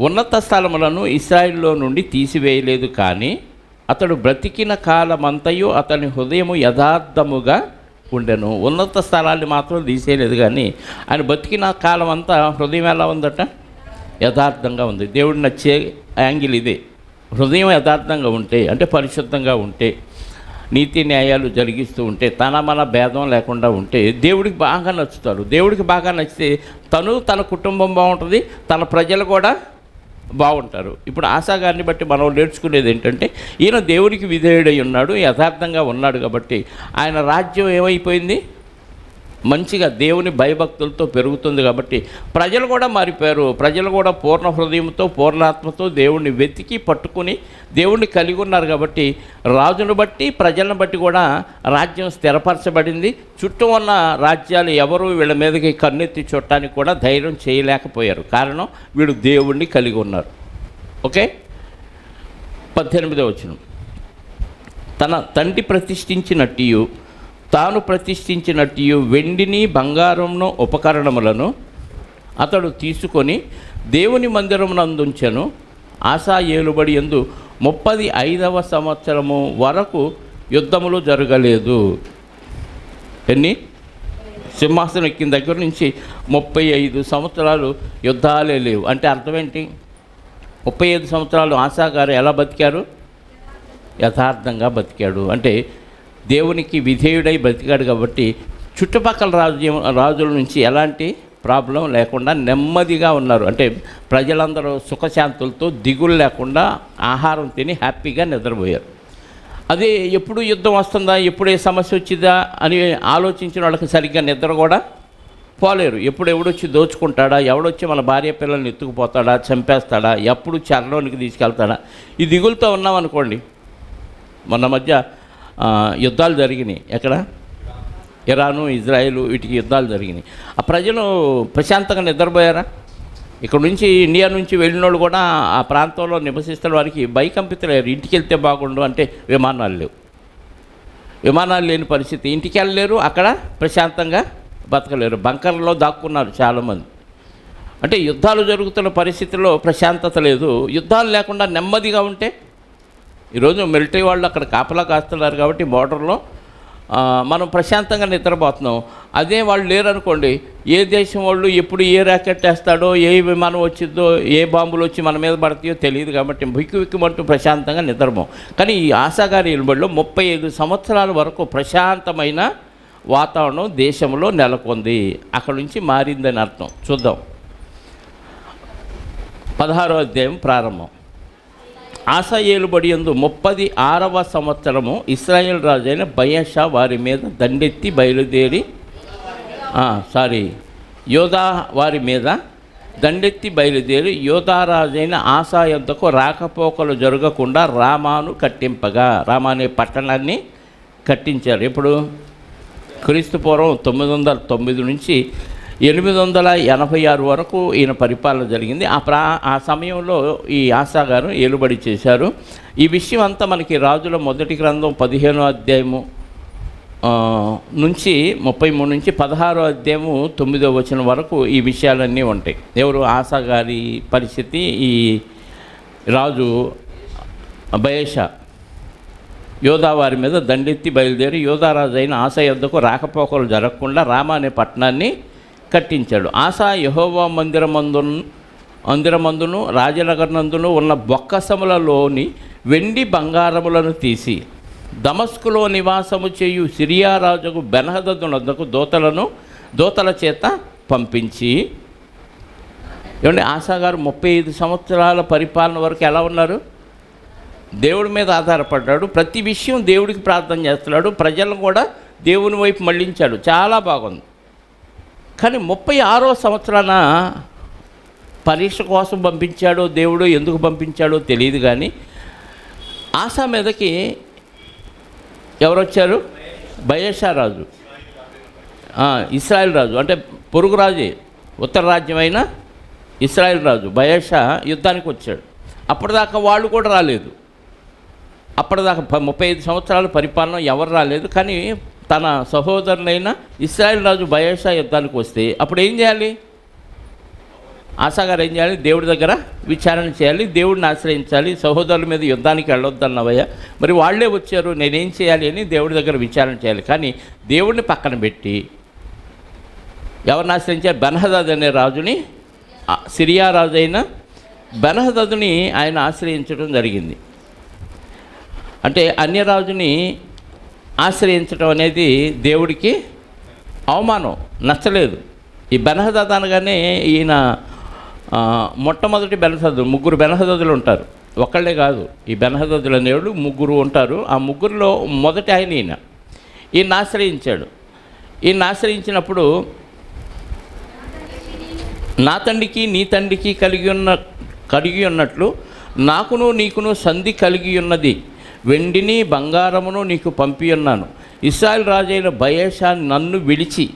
ఉన్నత స్థలములను ఇశ్రాయేలులో నుండి తీసివేయలేదు, కానీ అతడు బ్రతికిన కాలమంతయు అతని హృదయము యథార్థముగా ఉండెను. ఉన్నత స్థలాన్ని మాత్రం తీసేయలేదు, కానీ ఆయన బతికిన కాలం అంతా హృదయం ఎలా ఉందట? యథార్థంగా ఉంది. దేవుడు నచ్చే యాంగిల్ ఇదే. హృదయం యథార్థంగా ఉంటే, అంటే పరిశుద్ధంగా ఉంటే, నీతి న్యాయాలు జరిగిస్తూ ఉంటే, తన మన భేదం లేకుండా ఉంటే దేవుడికి బాగా నచ్చుతారు. దేవుడికి బాగా నచ్చితే తన కుటుంబం బాగుంటుంది, తన ప్రజలు కూడా బాగుంటారు. ఇప్పుడు ఆసా గారిని బట్టి మనం నేర్చుకునేది ఏంటంటే, ఈయన దేవునికి విధేయుడై ఉన్నాడు, యథార్థంగా ఉన్నాడు, కాబట్టి ఆయన రాజ్యం ఏమైపోయింది? మంచిగా దేవుని భయభక్తులతో పెరుగుతుంది. కాబట్టి ప్రజలు కూడా మారిపోయారు. ప్రజలు కూడా పూర్ణ హృదయంతో పూర్ణాత్మతో దేవుణ్ణి వెతికి పట్టుకుని దేవుణ్ణి కలిగి ఉన్నారు. కాబట్టి రాజును బట్టి ప్రజలను బట్టి కూడా రాజ్యం స్థిరపరచబడింది. చుట్టూ ఉన్న రాజ్యాలు ఎవరు వీళ్ళ మీదకి కన్నెత్తి చుట్టానికి కూడా ధైర్యం చేయలేకపోయారు. కారణం, వీళ్ళు దేవుణ్ణి కలిగి ఉన్నారు. ఓకే. 18వ వచనం, తన తండ్రి ప్రతిష్ఠించినట్టు తాను ప్రతిష్ఠించినట్టు వెండిని బంగారంను ఉపకరణములను అతడు తీసుకొని దేవుని మందిరమునందుంచెను. ఆసా ఏలుబడి యందు 35వ సంవత్సరము వరకు యుద్ధములు జరగలేదు. ఎన్ని? సింహాసనం ఎక్కిన దగ్గర నుంచి 35 సంవత్సరాలు యుద్ధాలే లేవు. అంటే అర్థం ఏంటి? 35 సంవత్సరాలు ఆసా గారు ఎలా బతికారు? యథార్థంగా బతికాడు. అంటే దేవునికి విధేయుడై బతికాడు. కాబట్టి చుట్టుపక్కల రాజుల నుంచి ఎలాంటి ప్రాబ్లం లేకుండా నెమ్మదిగా ఉన్నారు. అంటే ప్రజలందరూ సుఖశాంతులతో దిగులు లేకుండా ఆహారం తిని హ్యాపీగా నిద్రపోయారు. అదే ఎప్పుడు యుద్ధం వస్తుందా, ఎప్పుడు ఏ సమస్య వచ్చిందా అని ఆలోచించిన వాళ్ళకి సరిగ్గా నిద్ర కూడా పోలేరు. ఎప్పుడు ఎవడొచ్చి దోచుకుంటాడా, ఎవడొచ్చి మన భార్య పిల్లల్ని ఎత్తుకుపోతాడా, చంపేస్తాడా, ఎప్పుడు చెరలోనికి తీసుకెళ్తాడా, ఈ దిగులతో ఉన్నామనుకోండి. మొన్న మధ్య యుద్ధాలు జరిగినాయి. ఎక్కడ? ఇరాను, ఇజ్రాయిల్, వీటికి యుద్ధాలు జరిగినాయి. ఆ ప్రజలు ప్రశాంతంగా నిద్రపోయారా? ఇక్కడ నుంచి ఇండియా నుంచి వెళ్ళిన వాళ్ళు కూడా ఆ ప్రాంతంలో నివసిస్తున్న వారికి భయకంపితులయ్యారు. ఇంటికి వెళ్తే బాగుండు అంటే విమానాలు లేవు. విమానాలు లేని పరిస్థితి. ఇంటికి వెళ్ళలేరు, అక్కడ ప్రశాంతంగా బతకలేరు. బంకర్లో దాక్కున్నారు చాలామంది. అంటే యుద్ధాలు జరుగుతున్న పరిస్థితుల్లో ప్రశాంతత లేదు. యుద్ధాలు లేకుండా నెమ్మదిగా ఉంటే, ఈరోజు మిలిటరీ వాళ్ళు అక్కడ కాపలా కాస్తున్నారు కాబట్టి బోర్డర్లో మనం ప్రశాంతంగా నిద్రపోతున్నాం. అదే వాళ్ళు లేరనుకోండి, ఏ దేశం వాళ్ళు ఎప్పుడు ఏ ర్యాకెట్ వేస్తాడో, ఏ విమానం వచ్చిందో, ఏ బాంబులు వచ్చి మన మీద పడతాయో తెలియదు. కాబట్టి విక్కిమంటూ ప్రశాంతంగా నిద్రపోం. కానీ ఈ ఆశాగారి ఇల్బడిలో 35 సంవత్సరాల వరకు ప్రశాంతమైన వాతావరణం దేశంలో నెలకొంది. అక్కడ నుంచి మారిందని అర్థం. చూద్దాం. 16వ అధ్యాయం ప్రారంభం. ఆసా ఏలుబడి యందు 36వ సంవత్సరము ఇశ్రాయేలు రాజైన బయషా వారి మీద దండెత్తి బయలుదేరి యోధా వారి మీద దండెత్తి బయలుదేరి యోధారాజైన ఆసా యొద్దకు రాకపోకలు జరగకుండా రామాను కట్టింపగా, రామా అనే పట్టణాన్ని కట్టించారు. ఇప్పుడు క్రీస్తు పూర్వం 909 నుంచి 886 వరకు ఈయన పరిపాలన జరిగింది. ఆ సమయంలో ఈ ఆసా గారు ఏలుబడి చేశారు. ఈ విషయం అంతా మనకి రాజుల మొదటి గ్రంథం 15వ అధ్యాయము నుంచి 33 నుంచి 16వ అధ్యాయము 9వ వచనం వరకు ఈ విషయాలన్నీ ఉంటాయి. ఎవరు? ఆసా గారి పరిస్థితి. ఈ రాజు బయషా యోధా వారి మీద దండెత్తి బయలుదేరి యోధారాజు అయిన ఆసా యొద్దకు రాకపోకలు జరగకుండా రామా అనే పట్టణాన్ని కట్టించాడు. ఆసా యెహోవా మందిరమందును రాజనగరనందును ఉన్న బొక్కసములలోని వెండి బంగారములను తీసి దమస్కులో నివాసము చేయు సిరియా రాజుకు బెన్హదదునొద్దకు దూతల చేత పంపించి, ఏమంటే ఆసా గారు 35 సంవత్సరాల పరిపాలన వరకు ఎలా ఉన్నారు? దేవుడి మీద ఆధారపడ్డాడు. ప్రతి విషయం దేవుడికి ప్రార్థన చేస్తున్నాడు. ప్రజలను కూడా దేవుని వైపు మళ్ళించాడు. చాలా బాగుంది. కానీ 36వ సంవత్సరాన పరీక్ష కోసం పంపించాడో దేవుడు, ఎందుకు పంపించాడో తెలియదు. కానీ ఆసా మీదకి ఎవరు వచ్చారు? బయషా రాజు, ఇశ్రాయేల్ రాజు, అంటే పొరుగు రాజే, ఉత్తర రాజ్యమైన ఇశ్రాయేల్ రాజు బయషా యుద్ధానికి వచ్చాడు. అప్పటిదాకా వాళ్ళు కూడా రాలేదు. అప్పటిదాకా 35 సంవత్సరాల పరిపాలన ఎవరు రాలేదు. కానీ తన సహోదరులైన ఇశ్రాయేలు రాజు బయషా యుద్ధానికి వస్తే అప్పుడు ఏం చేయాలి? ఆసా గారు ఏం చేయాలి? దేవుడి దగ్గర విచారణ చేయాలి, దేవుడిని ఆశ్రయించాలి. సహోదరుల మీద యుద్ధానికి వెళ్ళొద్దన్నవయ్యా, మరి వాళ్ళే వచ్చారు, నేనేం చేయాలి అని దేవుడి దగ్గర విచారణ చేయాలి. కానీ దేవుడిని పక్కన పెట్టి ఎవరిని ఆశ్రయించారు? బెన్హదద్ అనే రాజుని, సిరియా రాజు అయిన బెన్హదదుని ఆయన ఆశ్రయించడం జరిగింది. అంటే అన్యరాజుని ఆశ్రయించడం అనేది దేవుడికి అవమానం, నచ్చలేదు. ఈ బెన్హదద్ అనగానే ఈయన మొట్టమొదటి బెన్హదదు, ముగ్గురు బెన్హదదులు ఉంటారు, ఒక్కళ్ళే కాదు. ఈ బెన్హదదులు అనేవాళ్ళు ముగ్గురు ఉంటారు. ఆ ముగ్గురులో మొదటి ఆయన ఈయన ఆశ్రయించాడు. ఈయన ఆశ్రయించినప్పుడు నా తండ్రికి నీ తండ్రికి కలిగి ఉన్నట్లు నాకును నీకును సంధి కలిగి ఉన్నది, వెండిని బంగారమును నీకు పంపి ఉన్నాను. ఇశ్రాయేలు రాజైన బయషా నన్ను విడిచి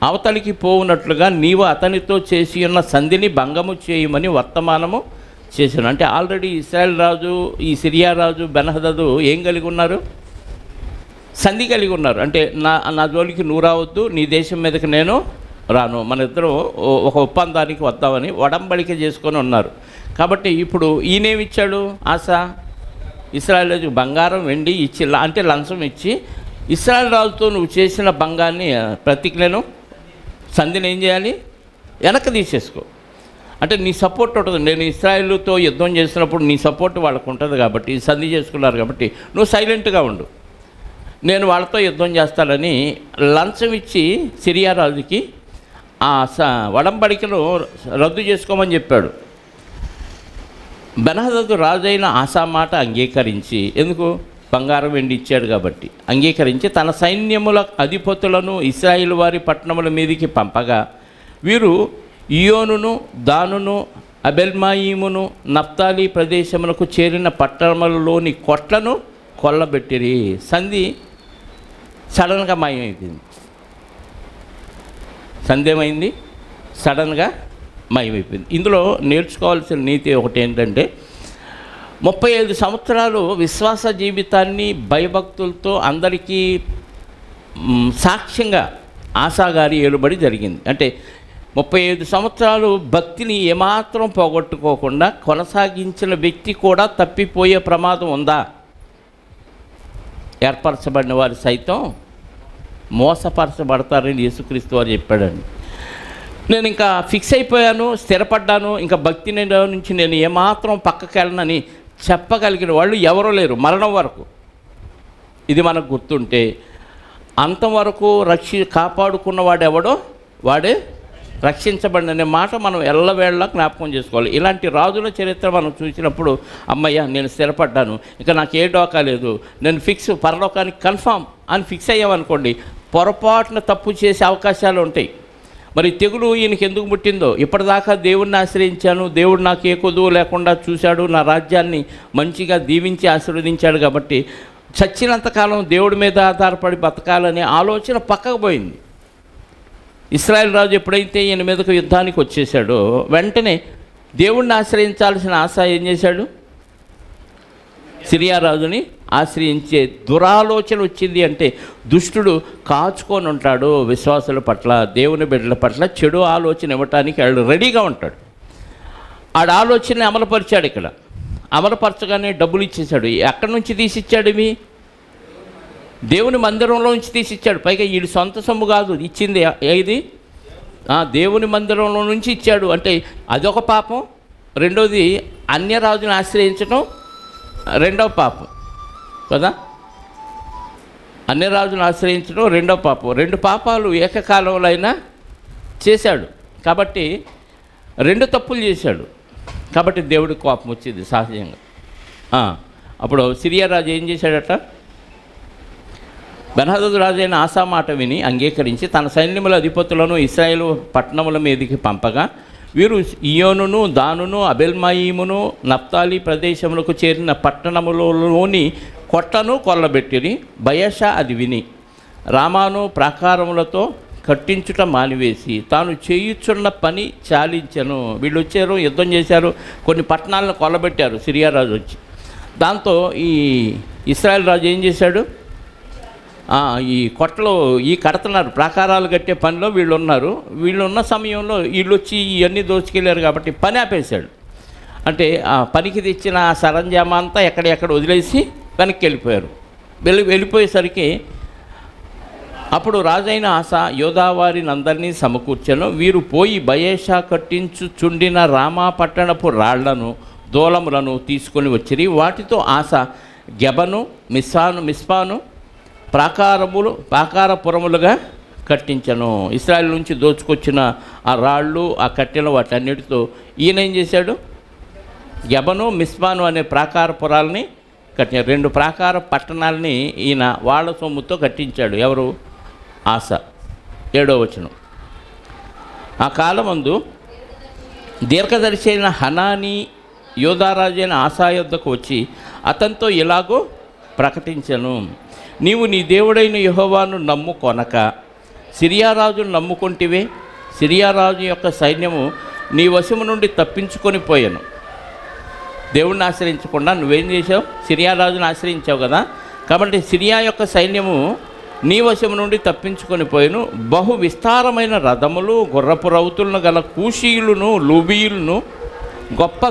అవతలికి పోవునట్లుగా నీవు అతనితో చేసి ఉన్న సంధిని భంగము చేయమని వర్తమానము చేశాను. అంటే ఆల్రెడీ ఇశ్రాయేలు రాజు, ఈ సిరియా రాజు బెన్హదదు ఏం కలిగి ఉన్నారు? సంధి కలిగి ఉన్నారు. అంటే నా జోలికి నువ్వు రావద్దు, నీ దేశం మీదకి నేను రాను, మన ఇద్దరం ఒక ఒప్పందానికి వద్దామని వడంబడిక చేసుకొని ఉన్నారు. కాబట్టి ఇప్పుడు ఈయనేమిచ్చాడు? ఆసా ఇశ్రాయేలు రాజు బంగారం వెండి ఇచ్చి, అంటే లంచం ఇచ్చి, ఇశ్రాయేలు రాజుతో నువ్వు చేసిన భంగాన్ని ప్రతిజ్ఞను సంధిని ఏం చేయాలి? వెనక్కి తీసేసుకో. అంటే నీ సపోర్ట్ ఉంటుంది. నేను ఇశ్రాయేలుతో యుద్ధం చేసినప్పుడు నీ సపోర్ట్ వాళ్ళకు ఉంటుంది కాబట్టి, సంధి చేసుకున్నారు కాబట్టి నువ్వు సైలెంట్గా ఉండు, నేను వాళ్ళతో యుద్ధం చేస్తానని లంచం ఇచ్చి సిరియా రాజుకి ఆ వడంబడికను రద్దు చేసుకోమని చెప్పాడు. బెన్హదదు రాజైన ఆసా మాట అంగీకరించి, ఎందుకు? బంగారం వెండి ఇచ్చాడు కాబట్టి అంగీకరించి తన సైన్యముల అధిపతులను ఇశ్రాయేలు వారి పట్టణముల మీదికి పంపగా వీరు ఇయోనును దానును అబెల్మాయిమును నఫ్తాలి ప్రదేశములకు చేరిన పట్టణములలోని కొట్లను కొల్లబెట్టిరి. సంధి సడన్గా మాయమైపోయింది. సంధి ఏమైంది? సడన్గా మాయమైపోయింది. ఇందులో నేర్చుకోవాల్సిన నీతి ఒకటి ఏంటంటే, 35 సంవత్సరాలు విశ్వాస జీవితాన్ని భయభక్తులతో అందరికీ సాక్ష్యంగా ఆసా గారి ఏలుబడి జరిగింది. అంటే 35 సంవత్సరాలు భక్తిని ఏమాత్రం పోగొట్టుకోకుండా కొనసాగించిన వ్యక్తి కూడా తప్పిపోయే ప్రమాదం ఉందా? ఏర్పరచబడిన వారు సైతం మోసపరచబడతారని యేసుక్రీస్తు వారు చెప్పాడండి. నేను ఇంకా ఫిక్స్ అయిపోయాను, స్థిరపడ్డాను, ఇంకా భక్తి నుంచి నేను ఏమాత్రం పక్కకి వెళ్ళనని చెప్పగలిగిన వాళ్ళు ఎవరూ లేరు మరణం వరకు. ఇది మనకు గుర్తుంటే అంతవరకు కాపాడుకున్నవాడు ఎవడో వాడే రక్షించబడిన మాట మనం ఎల్లవేళలా జ్ఞాపకం చేసుకోవాలి. ఇలాంటి రాజుల చరిత్ర మనం చూసినప్పుడు అమ్మయ్య నేను స్థిరపడ్డాను, ఇంకా నాకు ఏ డోకా లేదు, నేను ఫిక్స్, పరలోకానికి కన్ఫామ్ అని ఫిక్స్ అయ్యామనుకోండి, పొరపాటున తప్పు చేసే అవకాశాలు ఉంటాయి. మరి తెగులు ఈయనకి ఎందుకు పుట్టిందో? ఇప్పటిదాకా దేవుడిని ఆశ్రయించాను, దేవుడు నాకు ఏ కొదువు లేకుండా చూశాడు, నా రాజ్యాన్ని మంచిగా దీవించి ఆశీర్వదించాడు కాబట్టి చచ్చినంతకాలం దేవుడి మీద ఆధారపడి బతకాలనే ఆలోచన పక్కకు పోయింది. ఇశ్రాయేలు రాజు ఎప్పుడైతే ఈయన మీదకు యుద్ధానికి వచ్చేసాడో వెంటనే దేవుడిని ఆశ్రయించాల్సిన ఆశ ఏం చేశాడు? సిరియా రాజుని ఆశ్రయించే దురాలోచన వచ్చింది. అంటే దుష్టుడు కాచుకొని ఉంటాడు విశ్వాసుల పట్ల, దేవుని బిడ్డల పట్ల చెడు ఆలోచన ఇవ్వటానికి వాళ్ళు రెడీగా ఉంటాడు. ఆడ ఆలోచన అమలుపరిచాడు. ఇక్కడ అమలుపరచగానే డబ్బులు ఇచ్చేశాడు. ఎక్కడి నుంచి తీసిచ్చాడు? ఇవి దేవుని మందిరంలో నుంచి తీసిచ్చాడు. పైగా వీడి సొంత సొమ్ము కాదు ఇచ్చింది, ఏది దేవుని మందిరంలో నుంచి ఇచ్చాడు. అంటే అదొక పాపం. రెండోది అన్యరాజుని ఆశ్రయించడం రెండవ పాపం కదా. అన్యరాజును ఆశ్రయించడం రెండవ పాపం. రెండు పాపాలు ఏకకాలంలో అయినా చేశాడు కాబట్టి రెండు తప్పులు చేశాడు కాబట్టి దేవుడికి కోపం వచ్చింది సహజంగా. అప్పుడు సిరియా రాజు ఏం చేశాడట? బెన్హదదు రాజైన ఆసా మాట విని అంగీకరించి తన సైన్యముల అధిపతులను ఇశ్రాయేలు పట్టణముల మీదకి పంపగా వీరు ఇయోనును దానును అబెల్మాయిమును నఫ్తాలి ప్రదేశములకు చేరిన పట్టణములలోని కొట్టను కొల్లబెట్టిరి. బయషా అది విని రామాను ప్రాకారములతో కట్టించుట మానివేసి తాను చేయుచున్న పని చాలించెను. వీళ్ళు వచ్చారు, యుద్ధం చేశారు, కొన్ని పట్టణాలను కొల్లబెట్టారు సిరియా రాజు వచ్చి. దాంతో ఈ ఇశ్రాయేల్ రాజు ఏం చేశాడు? ఈ కొట్టలో ఈ కడుతున్నారు, ప్రాకారాలు కట్టే పనిలో వీళ్ళు ఉన్నారు. వీళ్ళు ఉన్న సమయంలో వీళ్ళు వచ్చి ఇవన్నీ దోచుకెళ్ళారు కాబట్టి పని ఆపేశాడు. అంటే ఆ పనికి తెచ్చిన సరంజామా అంతా ఎక్కడెక్కడ వదిలేసి వెనక్కి వెళ్ళిపోయారు. వెళ్ళిపోయేసరికి అప్పుడు రాజైన ఆస యోధావారిని అందరినీ సమకూర్చెను. వీరు పోయి బయేషా కట్టించుచుండిన రామా పట్టణపు రాళ్లను దూలములను తీసుకొని వచ్చిరి. వాటితో ఆస గెబను మిస్పాను ప్రాకారపురములుగా కట్టించను. ఇశ్రాయేలు నుంచి దోచుకొచ్చిన ఆ రాళ్ళు, ఆ కట్టెలు, వాటన్నిటితో ఈయన ఏం చేశాడు? గెబను మిస్పాను అనే ప్రాకారపురాలని కట్టించాడు. 2 ప్రాకార పట్టణాలని ఈయన వాళ్ళ సొమ్ముతో కట్టించాడు. ఎవరు? ఆస. 7వ వచనం. ఆ కాలమందు దీర్ఘదర్శి అయిన హనానీ యోధారాజైన ఆసా యొద్దకు వచ్చి అతనితో ఇలాగూ ప్రకటించను. నీవు నీ దేవుడైన యెహోవాను నమ్ముకొనక సిరియారాజును నమ్ముకొంటివే. సిరియారాజు యొక్క సైన్యము నీ వశము నుండి తప్పించుకొని పోయాను. దేవుడిని ఆశ్రయించకుండా నువ్వేం చేసావు? సిరియారాజును ఆశ్రయించావు కదా, కాబట్టి సిరియా యొక్క సైన్యము నీ వశము నుండి తప్పించుకొని పోయాను. బహు విస్తారమైన రథములు, గుర్రపు రౌతులను గల కూషీయులను, లూబీయులను గొప్ప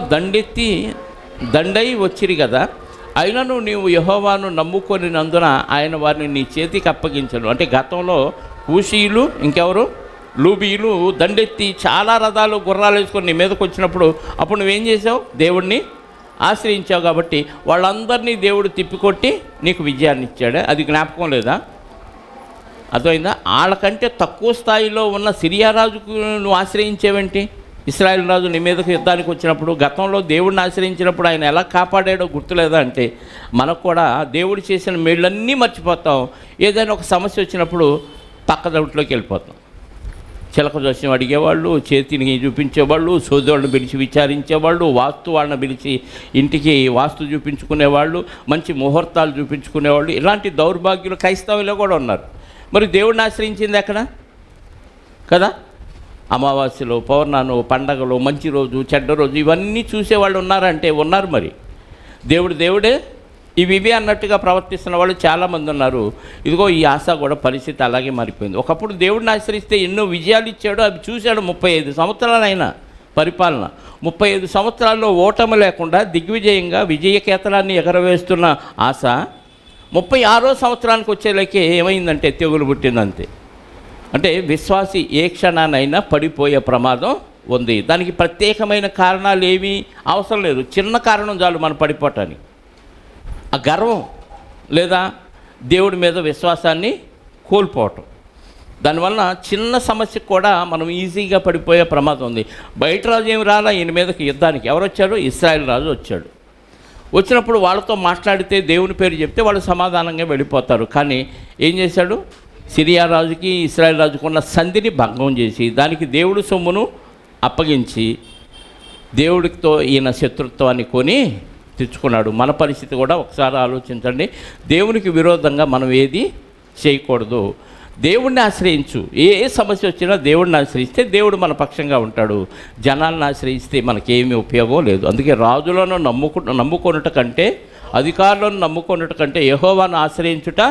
దండై వచ్చిరి కదా. అయినను నీవు యెహోవాను నమ్ముకొనినందున ఆయన వారిని నీ చేతికి అప్పగించను. అంటే గతంలో కూషీయులు, ఇంకెవరు? లూబీయులు దండెత్తి చాలా రథాలు, గుర్రాలు వేసుకొని నీ మీదకి వచ్చినప్పుడు అప్పుడు నువ్వేం చేసావు? దేవుణ్ణి ఆశ్రయించావు కాబట్టి వాళ్ళందరినీ దేవుడు తిప్పికొట్టి నీకు విజయాన్ని ఇచ్చాడు. అది జ్ఞాపకం లేదా? అర్థమైందా? వాళ్ళకంటే తక్కువ స్థాయిలో ఉన్న సిరియా రాజుకు నువ్వు ఆశ్రయించేవేంటి? ఇశ్రాయేలు రాజు నీ మీదకు యుద్ధానికి వచ్చినప్పుడు గతంలో దేవుడిని ఆశ్రయించినప్పుడు ఆయన ఎలా కాపాడాడో గుర్తులేదా? అంటే మనకు కూడా దేవుడు చేసిన మేళ్ళన్నీ మర్చిపోతాం. ఏదైనా ఒక సమస్య వచ్చినప్పుడు పక్క దౌట్లోకి వెళ్ళిపోతాం. చిలక జోస్యం అడిగేవాళ్ళు, చేతిని చూపించేవాళ్ళు, సోదరులను పిలిచి విచారించేవాళ్ళు, వాస్తు వాళ్ళని పిలిచి ఇంటికి వాస్తు చూపించుకునేవాళ్ళు, మంచి ముహూర్తాలు చూపించుకునేవాళ్ళు. ఇలాంటి దౌర్భాగ్యులు క్రైస్తవులో కూడా ఉన్నారు. మరి దేవుడిని ఆశ్రయించింది ఎక్కడ కదా? అమావాస్యలో, పౌర్ణాలు, పండగలు, మంచి రోజు, చెడ్డ రోజు ఇవన్నీ చూసేవాళ్ళు ఉన్నారంటే ఉన్నారు. మరి దేవుడే ఇవి అన్నట్టుగా ప్రవర్తిస్తున్న వాళ్ళు చాలామంది ఉన్నారు. ఇదిగో ఈ ఆశ కూడా పరిస్థితి అలాగే మారిపోయింది. ఒకప్పుడు దేవుడిని ఆశ్రయిస్తే ఎన్నో విజయాలు ఇచ్చాడు, అవి చూశాడు. 35 సంవత్సరాలైనా పరిపాలన, 35 సంవత్సరాల్లో ఓటమి లేకుండా దిగ్విజయంగా విజయకేతనాన్ని ఎగరవేస్తున్న ఆశ 36వ సంవత్సరానికి వచ్చేలాకే ఏమైందంటే తెగులు పుట్టిందంతే. అంటే విశ్వాసి ఏ క్షణానైనా పడిపోయే ప్రమాదం ఉంది. దానికి ప్రత్యేకమైన కారణాలు ఏమీ అవసరం లేదు. చిన్న కారణం చాలు మనం పడిపోవటానికి. ఆ గర్వం లేదా దేవుడి మీద విశ్వాసాన్ని కోల్పోవటం, దానివల్ల చిన్న సమస్యకు కూడా మనం ఈజీగా పడిపోయే ప్రమాదం ఉంది. బయట రాజు ఏమి రాలా ఈయన మీదకి యుద్ధానికి. ఎవరు వచ్చాడు? ఇశ్రాయేలు రాజు వచ్చాడు. వచ్చినప్పుడు వాళ్ళతో మాట్లాడితే దేవుని పేరు చెప్తే వాళ్ళు సమాధానంగా వెళ్ళిపోతారు. కానీ ఏం చేశాడు? సిరియా రాజుకి ఇశ్రాయేలు రాజుకు ఉన్న సంధిని భంగం చేసి దానికి దేవుడు సొమ్మును అప్పగించి దేవుడితో ఈయన శత్రుత్వాన్ని కొని తెచ్చుకున్నాడు. మన పరిస్థితి కూడా ఒకసారి ఆలోచించండి. దేవునికి విరోధంగా మనం ఏది చేయకూడదు. దేవుడిని ఆశ్రయించు. ఏ సమస్య వచ్చినా దేవుడిని ఆశ్రయిస్తే దేవుడు మన పక్షంగా ఉంటాడు. జనాలను ఆశ్రయిస్తే మనకేమీ ఉపయోగం లేదు. అందుకే రాజులను నమ్ముకొనుట కంటే, అధికారులను నమ్ముకొనుట కంటే యెహోవాను ఆశ్రయించుట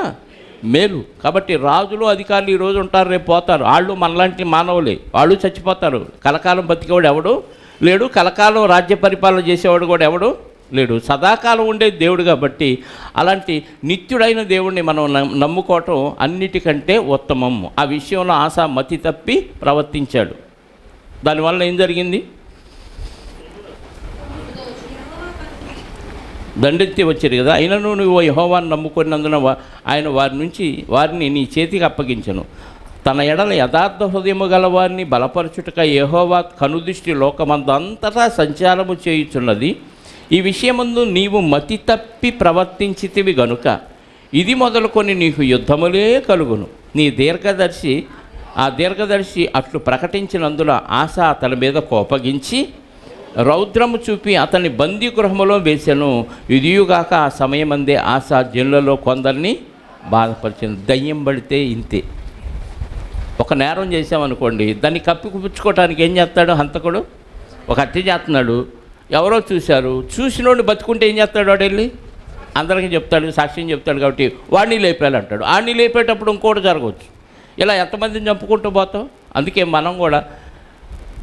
మేలు. కాబట్టి రాజులు, అధికారులు ఈరోజు ఉంటారు, రేపు పోతారు. వాళ్ళు మనలాంటి మానవులే, వాళ్ళు చచ్చిపోతారు. కలకాలం బతికేవాడు ఎవడు లేడు, కలకాలం రాజ్య పరిపాలన చేసేవాడు కూడా ఎవడు లేడు. సదాకాలం ఉండే దేవుడు కాబట్టి అలాంటి నిత్యుడైన దేవుడిని మనం నమ్ముకోవటం అన్నిటికంటే ఉత్తమం. ఆ విషయంలో ఆశ మతి తప్పి ప్రవర్తించాడు. దానివల్ల ఏం జరిగింది? దండెత్తి వచ్చారు కదా. అయినను నువ్వు యెహోవాను నమ్ముకున్నందున ఆయన వారిని నీ చేతికి అప్పగించను. తన ఎడల యథార్థ హృదయము గల వారిని బలపరచుటక యెహోవా కనుదృష్టి లోకమందంతటా సంచారము చేయుచున్నది. ఈ విషయమందు నీవు మతి తప్పి ప్రవర్తించితివి గనుక ఇది మొదలుకొని నీకు యుద్ధములే కలుగును. నీ దీర్ఘదర్శి అట్లు ప్రకటించినందున ఆశ అతని మీద కోపగించి రౌద్రము చూపి అతన్ని బందీ గృహములో వేశాను. ఇదియుగాక ఆ సమయమందే ఆశ జనులలో కొందరిని బాధపరిచింది. దయ్యం పడితే ఇంతే. ఒక నేరం చేసామనుకోండి, దాన్ని కప్పిపుచ్చుకోవటానికి ఏం చేస్తాడు హంతకుడు? ఒక హత్య చేస్తున్నాడు, ఎవరో చూశారు, చూసినోడిని బతుకుంటే ఏం చేస్తాడు? వాడు వెళ్ళి అందరికీ చెప్తాడు, సాక్ష్యం చెప్తాడు కాబట్టి వాడిని లేపాలి అంటాడు. వాడిని లేపేటప్పుడు ఇంకోటి జరగవచ్చు. ఇలా ఎంతమందిని చంపుకుంటూ పోతాం. అందుకే మనం కూడా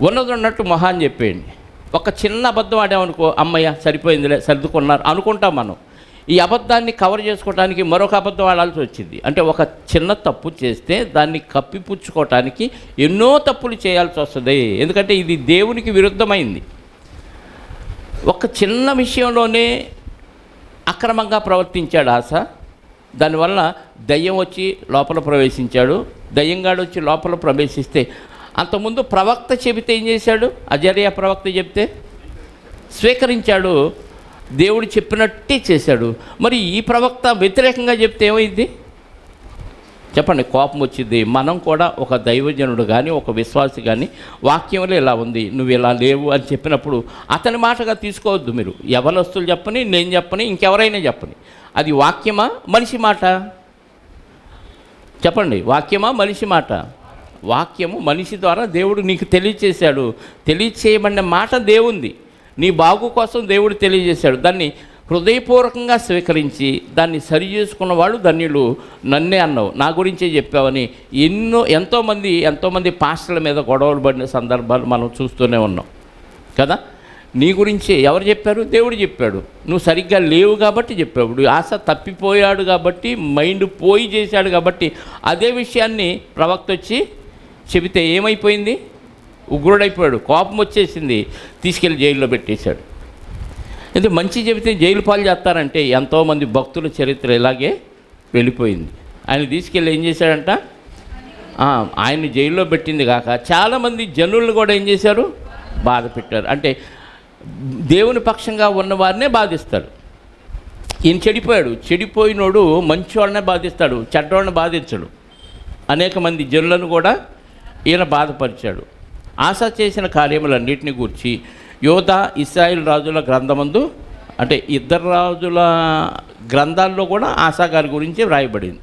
ఉన్నది ఉన్నట్టు మొహా అని చెప్పేయండి. ఒక చిన్న అబద్ధం ఆడామనుకో, అమ్మయ్య సరిపోయిందిలే సర్దుకున్నారు అనుకుంటాం మనం. ఈ అబద్ధాన్ని కవర్ చేసుకోవడానికి మరొక అబద్ధం ఆడాల్సి వచ్చింది. అంటే ఒక చిన్న తప్పు చేస్తే దాన్ని కప్పిపుచ్చుకోవటానికి ఎన్నో తప్పులు చేయాల్సి వస్తుంది. ఎందుకంటే ఇది దేవునికి విరుద్ధమైంది. ఒక చిన్న విషయంలోనే అక్రమంగా ప్రవర్తించాడు ఆస. దానివల్ల దయ్యం వచ్చి లోపల ప్రవేశించాడు. దయ్యంగాడు వచ్చి లోపల ప్రవేశిస్తే అంతకుముందు ప్రవక్త చెబితే ఏం చేశాడు? అజర్యా ప్రవక్త చెప్తే స్వీకరించాడు, దేవుడు చెప్పినట్టే చేశాడు. మరి ఈ ప్రవక్త వ్యతిరేకంగా చెప్తే ఏమైంది చెప్పండి? కోపం వచ్చింది. మనం కూడా ఒక దైవజనుడు కానీ ఒక విశ్వాసి కానీ వాక్యంలో ఇలా ఉంది, నువ్వు ఇలా లేవు అని చెప్పినప్పుడు అతని మాటగా తీసుకోవద్దు. మీరు యవనస్తులు చెప్పని, నేను చెప్పని, ఇంకెవరైనా చెప్పని, అది వాక్యమా మనిషి మాట? చెప్పండి, వాక్యమా మనిషి మాట? వాక్యము మనిషి ద్వారా దేవుడు నీకు తెలియచేశాడు. తెలియచేయబడిన మాట దేవుంది. నీ బాగు కోసం దేవుడు తెలియజేశాడు. దాన్ని హృదయపూర్వకంగా స్వీకరించి దాన్ని సరి చేసుకున్న వాళ్ళు ధన్యులు. నన్నే అన్నావు, నా గురించే చెప్పావని ఎంతోమంది పాస్టర్ల మీద గొడవలు పడిన సందర్భాలు మనం చూస్తూనే ఉన్నాం కదా. నీ గురించి ఎవరు చెప్పారు? దేవుడు చెప్పాడు. నువ్వు సరిగ్గా లేవు కాబట్టి చెప్పాడు. ఆశ తప్పిపోయాడు కాబట్టి, మైండ్ పోయి చేశాడు కాబట్టి, అదే విషయాన్ని ప్రవక్త వచ్చి చెబితే ఏమైపోయింది? ఉగ్రుడైపోయాడు, కోపం వచ్చేసింది, తీసుకెళ్ళి జైల్లో పెట్టేశాడు. ఎందుకు మంచి చెబితే జైలు పాలు చేస్తారంటే ఎంతోమంది భక్తుల చరిత్ర ఇలాగే వెళ్ళిపోయింది. ఆయన తీసుకెళ్ళి ఏం చేశాడంట? ఆయన జైల్లో పెట్టింది కాక చాలామంది జనులను కూడా ఏం చేశారు? బాధ పెట్టారు. అంటే దేవుని పక్షంగా ఉన్నవారినే బాధిస్తాడు. ఈయన చెడిపోయాడు. చెడిపోయినోడు మంచివాడినే బాధిస్తాడు, చెడ్డవాడిని బాధించడు. అనేక మంది జనులను కూడా ఈయన బాధపరిచాడు. ఆశ చేసిన కార్యములన్నింటినీ గూర్చి యోధా ఇశ్రాయేలు రాజుల గ్రంథమందు, అంటే ఇద్దరు రాజుల గ్రంథాల్లో కూడా ఆశా గారి గురించి వ్రాయబడింది.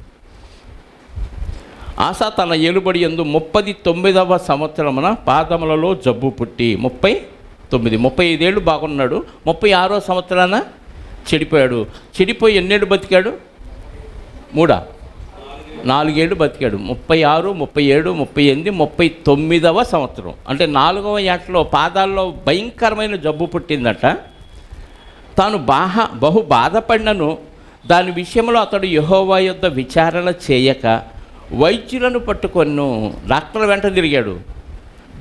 ఆశ తన ఏలుబడి యందు 39వ సంవత్సరమున పాదములలో జబ్బు పుట్టి 35 ఏళ్ళు బాగున్నాడు. 36వ సంవత్సరాన చెడిపోయాడు. చెడిపోయి ఎన్నేళ్ళు బతికాడు? 4 ఏళ్ళు బతికాడు. 36, 37, 38, 39వ సంవత్సరం అంటే 4వ ఏటలో పాదాల్లో భయంకరమైన జబ్బు పుట్టిందట. తాను బహు బాధపడినను దాని విషయంలో అతడు యెహోవా యొద్ద విచారణ చేయక వైద్యులను పట్టుకొను. డాక్టర్ వెంట తిరిగాడు.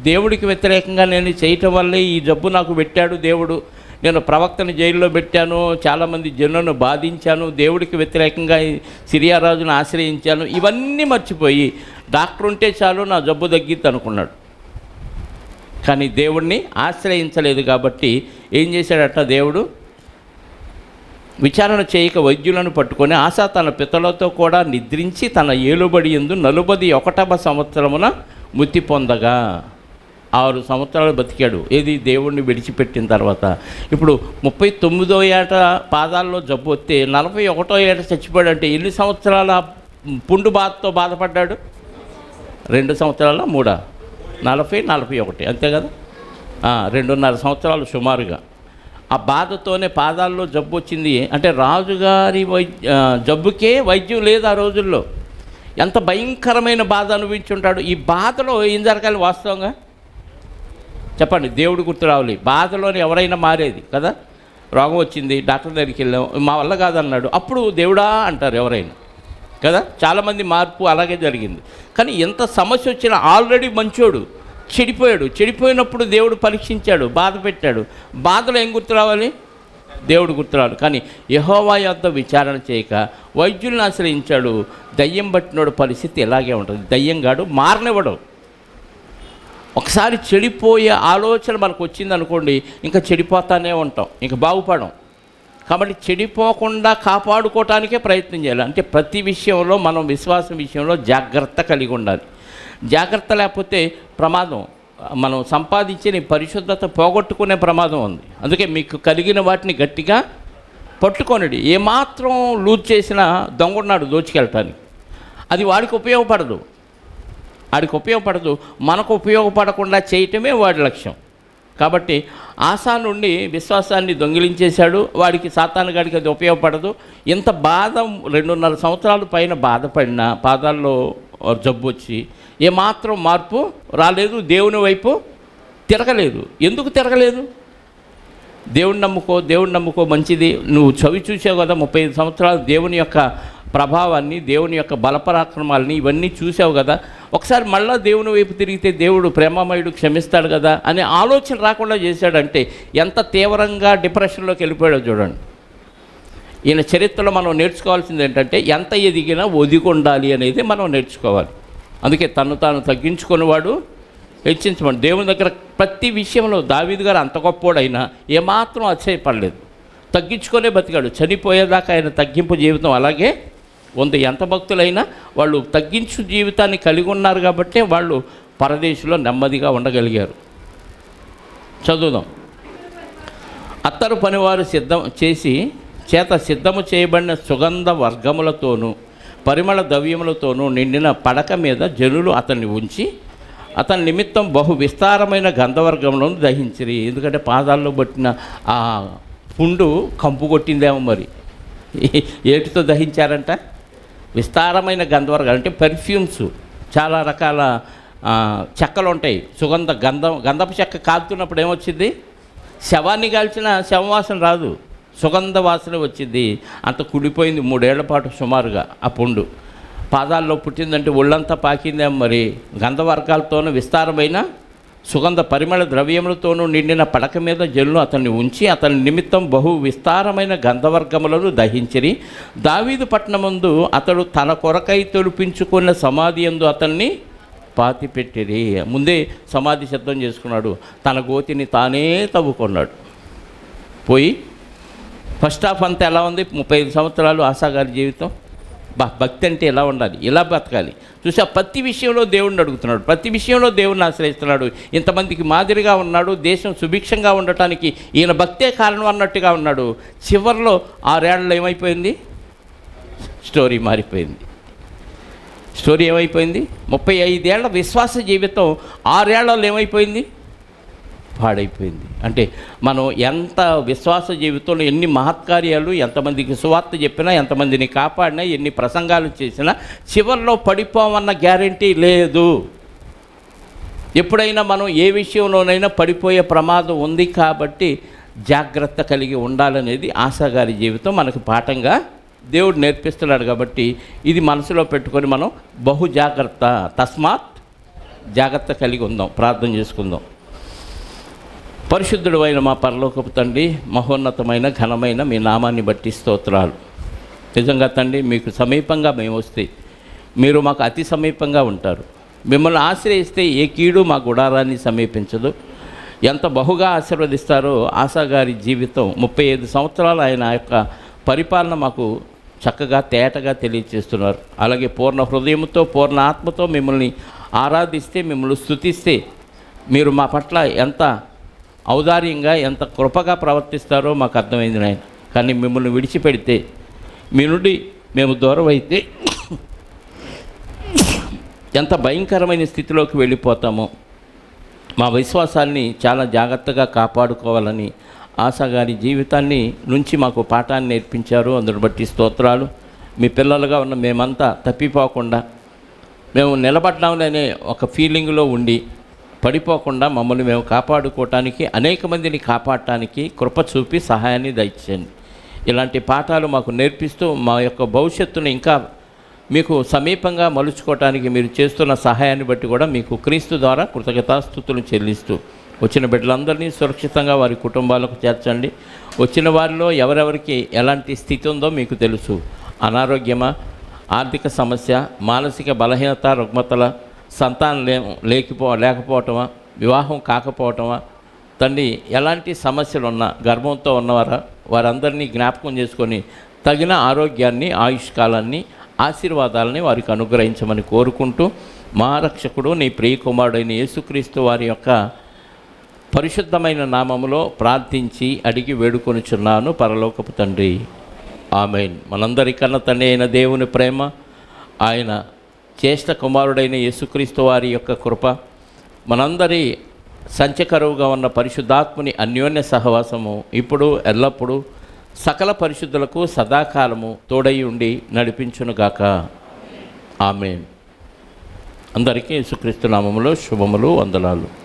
దేవుడికి వ్యతిరేకంగా నేను చేయటం వల్లే ఈ జబ్బు నాకు పెట్టాడు దేవుడు, నేను ప్రవక్తని జైల్లో పెట్టాను, చాలామంది జనులను బాధించాను, దేవుడికి వ్యతిరేకంగా సిరియా రాజును ఆశ్రయించాను, ఇవన్నీ మర్చిపోయి డాక్టర్ ఉంటే చాలు నా జబ్బు తగ్గిద్ది అనుకున్నాడు. కానీ దేవుడిని ఆశ్రయించలేదు కాబట్టి ఏం చేశాడట? దేవుడు విచారణ చేయక వైద్యులను పట్టుకొని ఆశ తన పితలతో కూడా నిద్రించి తన ఏలుబడి యందు 41వ సంవత్సరమున మృతి పొందగా 6 సంవత్సరాలు బతికాడు. ఏది? దేవుణ్ణి విడిచిపెట్టిన తర్వాత. ఇప్పుడు 39వ ఏట పాదాల్లో జబ్బు వస్తే 41వ ఏట చచ్చిపోయాడు. అంటే ఎన్ని సంవత్సరాల పుండు బాధతో బాధపడ్డాడు? 2 సంవత్సరాల 3, 40, 41 అంతే కదా. 2.5 సంవత్సరాలు సుమారుగా ఆ బాధతోనే పాదాల్లో జబ్బు వచ్చింది. అంటే రాజుగారి జబ్బుకే వైద్యం లేదు ఆ రోజుల్లో. ఎంత భయంకరమైన బాధ అనుభవించుంటాడు. ఈ బాధలో ఏం జరగాలి వాస్తవంగా చెప్పండి? దేవుడు గుర్తు రావాలి. బాధలోని ఎవరైనా మారేది కదా. రోగం వచ్చింది, డాక్టర్ దగ్గరికి వెళ్ళాం, మా వల్ల కాదన్నాడు, అప్పుడు దేవుడా అంటారు ఎవరైనా కదా. చాలామంది మార్పు అలాగే జరిగింది. కానీ ఎంత సమస్య వచ్చినా ఆల్రెడీ మంచోడు చెడిపోయాడు. చెడిపోయినప్పుడు దేవుడు పరీక్షించాడు, బాధ పెట్టాడు. బాధలో ఏం గుర్తు రావాలి? దేవుడు గుర్తు రావాలి. కానీ యెహోవా యొద్ద విచారణ చేయక వైద్యులను ఆశ్రయించాడు. దయ్యం పట్టినోడు పరిస్థితి ఇలాగే ఉంటుంది. దయ్యంగాడు మారనివ్వడు. ఒకసారి చెడిపోయే ఆలోచన మనకు వచ్చిందనుకోండి, ఇంకా చెడిపోతానే ఉంటాం, ఇంకా బాగుపడం. కాబట్టి చెడిపోకుండా కాపాడుకోవటానికే ప్రయత్నం చేయాలి. అంటే ప్రతి విషయంలో మనం విశ్వాసం విషయంలో జాగ్రత్త కలిగి ఉండాలి. జాగ్రత్త లేకపోతే ప్రమాదం. మనం సంపాదించిన పరిశుద్ధత పోగొట్టుకునే ప్రమాదం ఉంది. అందుకే మీకు కలిగిన వాటిని గట్టిగా పట్టుకొనడి. ఏమాత్రం లూజ్ చేసినా దొంగన్నాడు దోచుకెళ్ళటానికి. అది వాడికి ఉపయోగపడదు. మనకు ఉపయోగపడకుండా చేయటమే వాడి లక్ష్యం. కాబట్టి ఆశా నుండి విశ్వాసాన్ని దొంగిలించేశాడు. వాడికి సాతానుగాడికి అది ఉపయోగపడదు. ఇంత బాధ 2.5 సంవత్సరాల పైన బాధపడిన పాదాల్లో జబ్బు వచ్చి ఏమాత్రం మార్పు రాలేదు. దేవుని వైపు తిరగలేదు. ఎందుకు తిరగలేదు? దేవుణ్ణి నమ్ముకో మంచిది. నువ్వు చవి చూసావు కదా 35 సంవత్సరాలు దేవుని యొక్క ప్రభావాన్ని, దేవుని యొక్క బలపరాక్రమాలని ఇవన్నీ చూసావు కదా. ఒకసారి మళ్ళా దేవుని వైపు తిరిగితే దేవుడు ప్రేమమయుడు, క్షమిస్తాడు కదా అనే ఆలోచన రాకుండా చేశాడంటే ఎంత తీవ్రంగా డిప్రెషన్లోకి వెళ్ళిపోయాడో చూడండి. ఈయన చరిత్రలో మనం నేర్చుకోవాల్సింది ఏంటంటే ఎంత ఎదిగినా ఒదిగి ఉండాలి అనేది మనం నేర్చుకోవాలి. అందుకే తను తాను తగ్గించుకునేవాడు హెచ్చించమని. దేవుని దగ్గర ప్రతి విషయంలో దావీదు గారు అంత గొప్పోడైనా ఏమాత్రం అతిశయపడలేదు. తగ్గించుకొనే బతికాడు. చనిపోయేదాకా ఆయన తగ్గింపు జీవితం అలాగే ఉంది. ఎంత భక్తులైనా వాళ్ళు తగ్గించు జీవితాన్ని కలిగి ఉన్నారు కాబట్టి వాళ్ళు పరదేశంలో నెమ్మదిగా ఉండగలిగారు. చదువుదాం. అత్తరు పనివారు సిద్ధము చేయబడిన సుగంధ వర్గములతోనూ పరిమళ ద్రవ్యములతోనూ నిండిన పడక మీద జనులు అతన్ని ఉంచి అతని నిమిత్తం బహు విస్తారమైన గంధవర్గములను దహించిరి. ఎందుకంటే పాదాల్లో పట్టిన ఆ పుండు కంపు కొట్టిందేమో. మరి ఏటితో దహించారంట? విస్తారమైన గంధవర్గం అంటే పెర్ఫ్యూమ్స్, చాలా రకాల చెక్కలు ఉంటాయి. గంధపు చెక్క కాలుతున్నప్పుడు ఏమొచ్చింది? శవాన్ని కాల్చిన శవవాసన రాదు, సుగంధ వాసన వచ్చింది. అంత కుడిపోయింది 3 ఏళ్ల పాటు సుమారుగా ఆ పుండు. పాదాల్లో పుట్టిందంటే ఒళ్ళంతా పాకిందేమో. మరి గంధవర్గాలతోనూ విస్తారమైన సుగంధ పరిమళ ద్రవ్యములతోనూ నిండిన పడక మీద జనులు అతన్ని ఉంచి అతని నిమిత్తం బహు విస్తారమైన గంధవర్గములను దహించిరి. దావీదు పట్టణమందు అతడు తన కొరకై తొలిపించుకున్న సమాధి యందు అతన్ని పాతిపెట్టిరి. ముందే సమాధి సిద్ధం చేసుకున్నాడు. తన గోతిని తానే తవ్వుకున్నాడు. పోయి ఫస్ట్ హాఫ్ అంతా ఎలా ఉంది? 35 సంవత్సరాలు ఆశాగారి జీవితం. భక్తి అంటే ఎలా ఉండాలి, ఇలా బతకాలి. చూసా, ప్రతి విషయంలో దేవుణ్ణి అడుగుతున్నాడు, ప్రతి విషయంలో దేవుణ్ణి ఆశ్రయిస్తున్నాడు. ఇంతమందికి మాదిరిగా ఉన్నాడు. దేశం సుభిక్షంగా ఉండటానికి ఈయన భక్తే కారణం అన్నట్టుగా ఉన్నాడు. చివరిలో 6 ఏళ్లలో ఏమైపోయింది? స్టోరీ మారిపోయింది. స్టోరీ ఏమైపోయింది? 35 ఏళ్ల విశ్వాస జీవితం 6 ఏళ్లలో ఏమైపోయింది? పాడైపోయింది. అంటే మనం ఎంత విశ్వాస జీవితంలో ఎన్ని మహత్కార్యాలు, ఎంతమందికి సువార్త చెప్పినా, ఎంతమందిని కాపాడినా, ఎన్ని ప్రసంగాలు చేసినా చివరిలో పడిపోవన్న గ్యారంటీ లేదు. ఎప్పుడైనా మనం ఏ విషయంలోనైనా పడిపోయే ప్రమాదం ఉంది. కాబట్టి జాగ్రత్త కలిగి ఉండాలనేది ఆశాగారి జీవితం మనకు పాఠంగా దేవుడు నేర్పిస్తున్నాడు. కాబట్టి ఇది మనసులో పెట్టుకొని మనం బహు జాగ్రత్త, తస్మాత్ జాగ్రత్త కలిగి ఉందాం. ప్రార్థన చేసుకుందాం. పరిశుద్ధుడు అయిన మా పరలోకపు తండ్రి, మహోన్నతమైన ఘనమైన మీ నామాన్ని బట్టి స్తోత్రాలు. నిజంగా తండ్రి, మీకు సమీపంగా మేము వస్తే మీరు మాకు అతి సమీపంగా ఉంటారు. మిమ్మల్ని ఆశ్రయిస్తే ఏ కీడు మా గుడారాన్ని సమీపించదు. ఎంత బహుగా ఆశీర్వదిస్తారో ఆశాగారి జీవితం. 35 సంవత్సరాలు ఆయన యొక్క పరిపాలన మాకు చక్కగా తేటగా తెలియజేస్తున్నారు. అలాగే పూర్ణ హృదయంతో, పూర్ణ ఆత్మతో మిమ్మల్ని ఆరాధిస్తే, మిమ్మల్ని స్తుతిస్తే మీరు మా పట్ల ఎంత ఔదార్యంగా, ఎంత కృపగా ప్రవర్తిస్తారో మాకు అర్థమైంది నాయన. కానీ మిమ్మల్ని విడిచిపెడితే, మీ నుండి మేము దూరం అయితే ఎంత భయంకరమైన స్థితిలోకి వెళ్ళిపోతామో. మా విశ్వాసాన్ని చాలా జాగ్రత్తగా కాపాడుకోవాలని ఆశాగారి జీవితాన్ని నుంచి మాకు పాఠాన్ని నేర్పించారు. అందుని బట్టి స్తోత్రాలు. మీ పిల్లలుగా ఉన్న మేమంతా తప్పిపోకుండా, మేము నిలబడ్డామనే ఒక ఫీలింగ్లో ఉండి పడిపోకుండా మమ్మల్ని మేము కాపాడుకోవటానికి, అనేక మందిని కాపాడటానికి కృప చూపి సహాయాన్ని దయచేయండి. ఇలాంటి పాఠాలు మాకు నేర్పిస్తూ మా యొక్క భవిష్యత్తును ఇంకా మీకు సమీపంగా మలుచుకోవటానికి మీరు చేస్తున్న సహాయాన్ని బట్టి కూడా మీకు క్రీస్తు ద్వారా కృతజ్ఞతాస్తుతులు చెల్లిస్తూ వచ్చిన బిడ్డలందరినీ సురక్షితంగా వారి కుటుంబాలకు చేర్చండి. వచ్చిన వారిలో ఎవరెవరికి ఎలాంటి స్థితి ఉందో మీకు తెలుసు. అనారోగ్యమా, ఆర్థిక సమస్య, మానసిక బలహీనత, రుగ్మతల, సంతానం లేకపోవటమా, వివాహం కాకపోవటమా, తండ్రి ఎలాంటి సమస్యలు ఉన్నా, గర్భంతో ఉన్నవారా వారందరినీ జ్ఞాపకం చేసుకొని తగిన ఆరోగ్యాన్ని, ఆయుష్కాలాన్ని, ఆశీర్వాదాలని వారికి అనుగ్రహించమని కోరుకుంటూ, మా రక్షకుడు నీ ప్రియకుమారుడైన యేసుక్రీస్తు వారి యొక్క పరిశుద్ధమైన నామములో ప్రార్థించి అడిగి వేడుకొనుచున్నాను పరలోకపు తండ్రి. ఆమేన్. మనందరికన్నా తండ్రి అయిన దేవుని ప్రేమ, ఆయన జ్యేష్ఠ కుమారుడైన యేసుక్రీస్తు వారి యొక్క కృప, మనందరి సంచకరువుగా ఉన్న పరిశుద్ధాత్ముని అన్యోన్య సహవాసము ఇప్పుడు ఎల్లప్పుడూ సకల పరిశుద్ధులకు సదాకాలము తోడై ఉండి నడిపించునుగాక. ఆమేన్. అందరికీ యేసుక్రీస్తు నామములో శుభములు, వందనాలు.